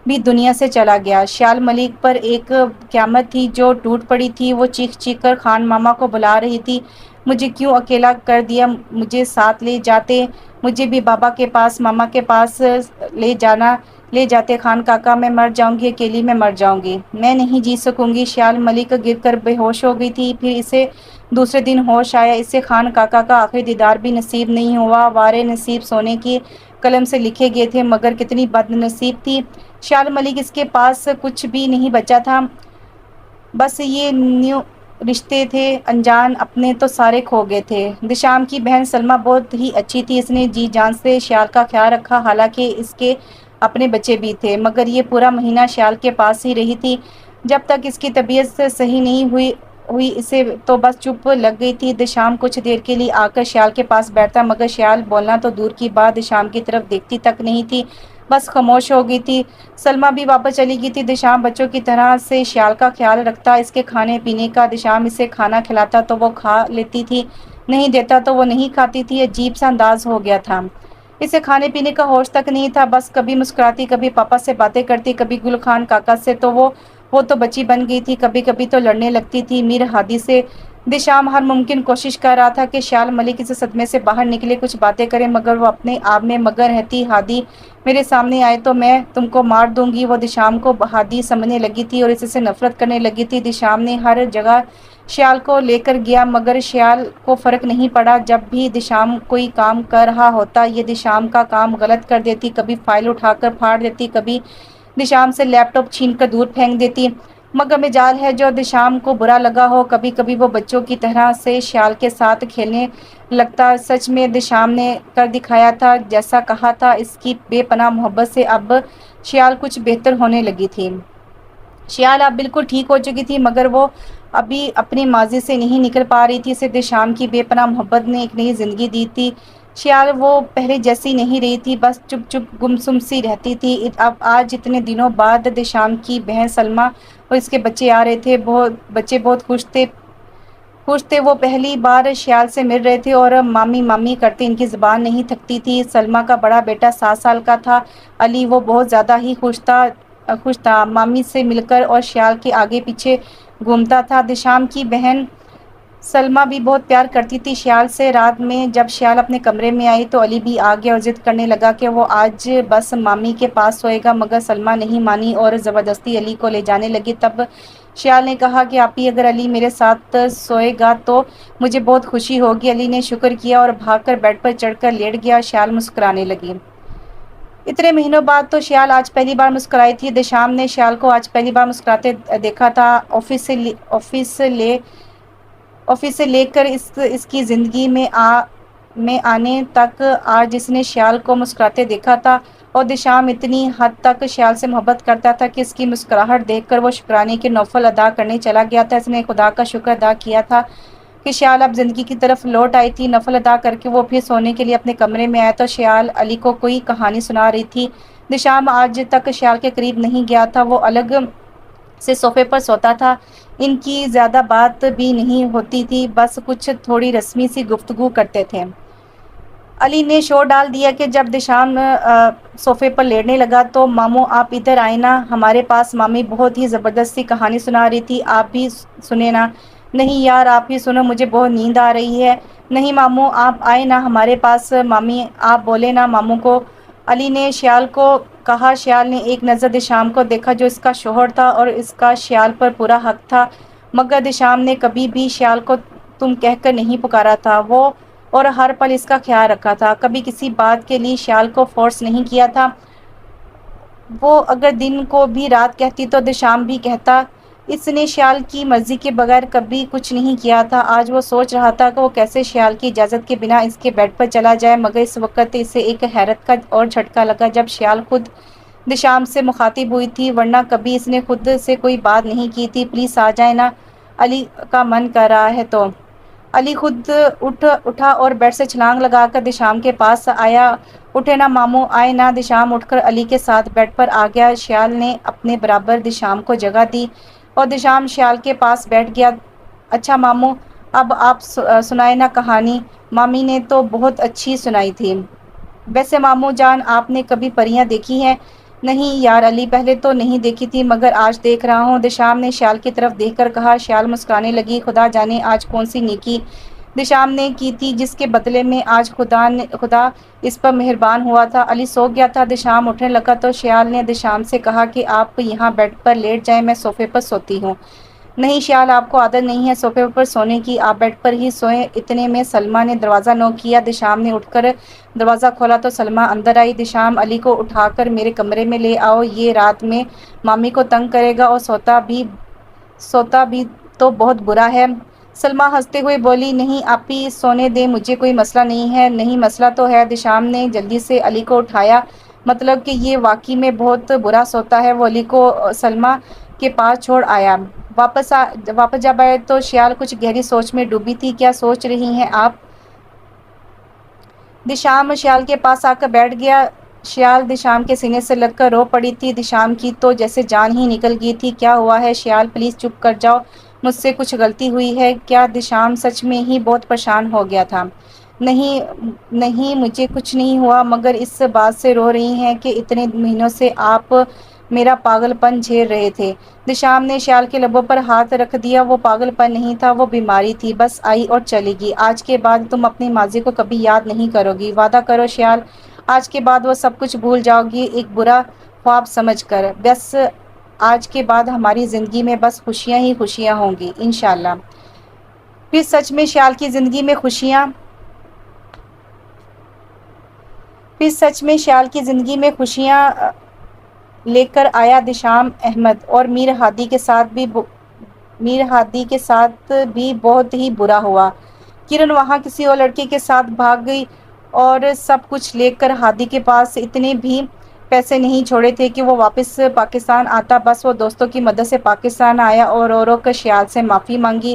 بھی دنیا سے چلا گیا۔ شیال ملک پر ایک قیامت تھی جو ٹوٹ پڑی تھی، وہ چیخ چیخ کر خان ماما کو بلا رہی تھی، مجھے کیوں اکیلا کر دیا، مجھے ساتھ لے جاتے، مجھے بھی بابا کے پاس ماما کے پاس لے جاتے، خان کاکا میں مر جاؤں گی، اکیلی میں مر جاؤں گی، میں نہیں جی سکوں گی۔ شیال ملک گر کر بے ہوش ہو گئی تھی، پھر اسے دوسرے دن ہوش آیا، اسے خان کاکا کا آخری دیدار بھی نصیب نہیں ہوا، وارے نصیب سونے کی قلم سے لکھے گئے تھے، مگر کتنی بد نصیب تھی شیال ملک، اس کے پاس کچھ بھی نہیں بچا تھا، بس یہ نیو رشتے تھے، انجان اپنے تو سارے کھو گئے تھے۔ دشام کی بہن سلمہ بہت ہی اچھی تھی، اس نے جی جان سے شیال کا خیال رکھا، حالانکہ اس کے اپنے بچے بھی تھے، مگر یہ پورا مہینہ شیال کے پاس ہی رہی تھی، جب تک اس کی طبیعت صحیح نہیں ہوئی اسے تو بس چپ لگ گئی تھی۔ دشام کچھ دیر کے لیے آ کر شیال کے پاس بیٹھتا، مگر شیال بولنا تو دور کی بات دشام کی طرف دیکھتی تک نہیں تھی، بس خاموش ہو گئی تھی۔ سلمہ بھی واپس چلی گئی تھی، دشام بچوں کی طرح سے شیال کا خیال رکھتا، اس کے کھانے پینے کا، دشام اسے کھانا کھلاتا تو وہ کھا لیتی تھی، نہیں دیتا تو وہ نہیں کھاتی تھی۔ عجیب سا انداز ہو گیا تھا، اسے کھانے پینے کا ہوش تک نہیں تھا، بس کبھی مسکراتی، کبھی پاپا سے باتیں کرتی، کبھی گل خان کاکا سے، تو وہ تو بچی بن گئی تھی، کبھی کبھی تو لڑنے لگتی تھی میر ہادی سے۔ دشام ہر ممکن کوشش کر رہا تھا کہ شیال ملک اس صدمے سے باہر نکلے، کچھ باتیں کرے، مگر وہ اپنے آپ میں مگن رہتی۔ ہادی میرے سامنے آئے تو میں تم کو مار دوں گی۔ وہ دشام کو ہادی سمجھنے لگی تھی اور اس سے نفرت کرنے لگی تھی۔ دشام نے ہر جگہ شیال کو لے کر گیا مگر شیال کو فرق نہیں پڑا۔ جب بھی دشام کوئی کام کر رہا ہوتا یہ دشام کا کام غلط کر دیتی، کبھی فائل اٹھا کر پھاڑ دیتی، کبھی دشام سے لیپ ٹاپ چھین کر دور پھینک دیتی۔ مگر مجال ہے جو دشام کو برا لگا ہو، کبھی کبھی وہ بچوں کی طرح سے شیال کے ساتھ کھیلنے لگتا۔ سچ میں دشام نے کر دکھایا تھا جیسا کہا تھا، اس کی بے پناہ محبت سے اب شیال کچھ بہتر ہونے لگی تھی۔ شیال اب بالکل ٹھیک ہو چکی تھی مگر وہ ابھی اپنے ماضی سے نہیں نکل پا رہی تھی۔ اسے دشام کی بے پناہ محبت نے ایک نئی زندگی دی تھی۔ شیال وہ پہلے جیسی نہیں رہی تھی، بس چپ چپ گمسم سی رہتی تھی۔ اب آج اتنے دنوں بعد دشام کی بہن سلمیٰ اور اس کے بچے آ رہے تھے، بچے بہت خوش تھے۔ وہ پہلی بار شیال سے مل رہے تھے اور مامی مامی کرتے ان کی زبان نہیں تھکتی تھی۔ سلمیٰ کا بڑا بیٹا 7 سال کا تھا، علی، وہ بہت زیادہ ہی خوش تھا مامی سے مل کر اور شیال کے آگے پیچھے گھومتا تھا۔ دشام کی بہن سلمیٰ بھی بہت پیار کرتی تھی شیال سے۔ رات میں جب شیال اپنے کمرے میں آئی تو علی بھی آ گیا اور ضد کرنے لگا کہ وہ آج بس مامی کے پاس سوئے گا، مگر سلمیٰ نہیں مانی اور زبردستی علی کو لے جانے لگی۔ تب شیال نے کہا کہ آپی، اگر علی میرے ساتھ سوئے گا تو مجھے بہت خوشی ہوگی۔ علی نے شکر کیا اور بھاگ کر بیڈ پر چڑھ کر لیٹ گیا۔ شیال مسکرانے لگی۔ اتنے مہینوں بعد تو شیال آج پہلی بار مسکرائی تھی۔ دشام نے شیال کو آج پہلی بار مسکراتے دیکھا تھا۔ آفس سے لے کر اس کی زندگی میں آنے تک آج اس نے شیال کو مسکراتے دیکھا تھا، اور دشام اتنی حد تک شیال سے محبت کرتا تھا کہ اس کی مسکراہٹ دیکھ کر وہ شکرانے کے نوافل ادا کرنے چلا گیا تھا۔ اس نے خدا کا شکر ادا کیا تھا کہ شیال اب زندگی کی طرف لوٹ آئی تھی۔ نفل ادا کر کے وہ پھر سونے کے لیے اپنے کمرے میں آیا تو شیال علی کو کوئی کہانی سنا رہی تھی۔ دشام آج تک شیال کے قریب نہیں گیا تھا، وہ الگ سے صوفے پر سوتا تھا۔ ان کی زیادہ بات بھی نہیں ہوتی تھی، بس کچھ تھوڑی رسمی سی گفتگو کرتے تھے۔ علی نے شور ڈال دیا کہ جب دشام صوفے پر لیٹنے لگا تو ماموں آپ ادھر آئے نا ہمارے پاس، مامی بہت ہی زبردست سی کہانی سنا رہی تھی، آپ بھی سنیں نا۔ نہیں یار آپ ہی سنو، مجھے بہت نیند آ رہی ہے۔ نہیں ماموں آپ آئے نا ہمارے پاس، مامی آپ بولے نا ماموں کو، علی نے شیال کو کہا۔ شیال نے ایک نظر دشام کو دیکھا جو اس کا شوہر تھا اور اس کا شیال پر پورا حق تھا، مگر دشام نے کبھی بھی شیال کو تم کہہ کر نہیں پکارا تھا، وہ اور ہر پل اس کا خیال رکھا تھا، کبھی کسی بات کے لیے شیال کو فورس نہیں کیا تھا۔ وہ اگر دن کو بھی رات کہتی تو دشام بھی کہتا۔ اس نے شیال کی مرضی کے بغیر کبھی کچھ نہیں کیا تھا۔ آج وہ سوچ رہا تھا کہ وہ کیسے شیال کی اجازت کے بنا اس کے بیڈ پر چلا جائے، مگر اس وقت اسے ایک حیرت کا اور جھٹکا لگا جب شیال خود دشام سے مخاطب ہوئی تھی، ورنہ کبھی اس نے خود سے کوئی بات نہیں کی تھی۔ پلیز آ جائے نا، علی کا من کر رہا ہے تو۔ علی خود اٹھا اور بیڈ سے چھلانگ لگا کر دشام کے پاس آیا۔ اٹھے نا ماموں، آئے نا۔ دشام اٹھ کر علی کے ساتھ بیڈ پر آ گیا۔ شیال نے اپنے برابر دشام کو جگہ دی اور دشام شیال کے پاس بیٹھ گیا۔ اچھا ماموں اب آپ سنائے نا کہانی، مامی نے تو بہت اچھی سنائی تھی۔ ویسے ماموں جان آپ نے کبھی پریاں دیکھی ہیں؟ نہیں یار علی، پہلے تو نہیں دیکھی تھی مگر آج دیکھ رہا ہوں، دشام نے شیال کی طرف دیکھ کر کہا۔ شیال مسکرانے لگی۔ خدا جانے آج کون سی نیکی دشام نے کی تھی جس کے بدلے میں آج خدا اس پر مہربان ہوا تھا۔ علی سو گیا تھا۔ دشام اٹھنے لگا تو شیال نے دشام سے کہا کہ آپ یہاں بیڈ پر لیٹ جائیں، میں صوفے پر سوتی ہوں۔ نہیں شیال، آپ کو عادت نہیں ہے صوفے پر سونے کی، آپ بیڈ پر ہی سوئیں۔ اتنے میں سلمیٰ نے دروازہ نوک کیا۔ دشام نے اٹھ کر دروازہ کھولا تو سلمیٰ اندر آئی۔ دشام علی کو اٹھا کر میرے کمرے میں لے آؤ، یہ رات میں مامی کو تنگ کرے گا اور سوتا بھی تو بہت برا ہے۔ سلمیٰ ہنستے ہوئے بولی، نہیں آپی سونے دیں، مجھے کوئی مسئلہ نہیں ہے۔ نہیں مسئلہ تو ہے۔ دشام نے جلدی سے علی کو اٹھایا، مطلب کہ یہ واقعی میں بہت برا سوتا ہے۔ وہ علی کو سلمیٰ کے پاس چھوڑ آیا۔ واپس جب آئے تو شیال کچھ گہری سوچ میں ڈوبی تھی۔ کیا سوچ رہی ہیں آپ؟ دشام شیال کے پاس آ کر بیٹھ گیا۔ شیال دشام کے سینے سے لگ کر رو پڑی تھی۔ دشام کی تو جیسے جان ہی نکل گئی تھی۔ کیا ہوا ہے شیال، پلیز چپ کر جاؤ، مجھ سے کچھ غلطی ہوئی ہے کیا؟ دشام سچ میں ہی بہت پریشان ہو گیا تھا۔ نہیں مجھے کچھ نہیں ہوا، مگر اس بات سے رو رہی ہیں کہ اتنے مہینوں سے آپ میرا پاگل پن جھیل رہے تھے۔ دشام نے شیال کے لبوں پر ہاتھ رکھ دیا۔ وہ پاگل پن نہیں تھا، وہ بیماری تھی، بس آئی اور چلی گئی۔ آج کے بعد تم اپنی ماضی کو کبھی یاد نہیں کرو گی، وعدہ کرو شیال۔ آج کے بعد وہ سب کچھ بھول جاؤ گی، ایک برا خواب سمجھ کر۔ بس آج کے بعد ہماری زندگی میں بس خوشیاں ہی خوشیاں ہوں گی انشاءاللہ۔ پھر سچ میں شیال کی زندگی میں خوشیاں لے کر آیا۔ دشام احمد اور میر ہادی کے ساتھ بھی بہت ہی برا ہوا۔ کرن وہاں کسی اور لڑکے کے ساتھ بھاگ گئی اور سب کچھ لے کر ہادی کے پاس اتنے بھی پیسے نہیں چھوڑے تھے کہ وہ واپس پاکستان آتا۔ بس وہ دوستوں کی مدد سے پاکستان آیا اور رو رو کر شیال سے معافی مانگی۔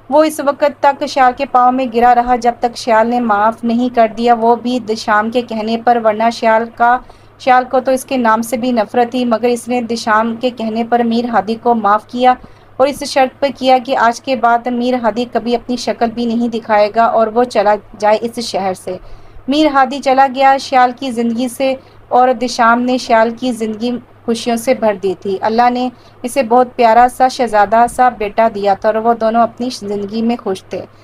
وہ اس وقت تک شیال کے پاؤں میں گرا رہا جب تک شیال نے معاف نہیں کر دیا، وہ بھی دشام کے کہنے پر، ورنہ شیال کو تو اس کے نام سے بھی نفرت تھی، مگر اس نے دشام کے کہنے پر میر ہادی کو معاف کیا اور اس شرط پر کیا کہ آج کے بعد میر ہادی کبھی اپنی شکل بھی نہیں دکھائے گا اور وہ چلا جائے اس شہر سے۔ میر ہادی چلا گیا شیال کی زندگی سے اور دشام نے شیال کی زندگی خوشیوں سے بھر دی تھی۔ اللہ نے اسے بہت پیارا سا شہزادہ سا بیٹا دیا تھا اور وہ دونوں اپنی زندگی میں خوش تھے۔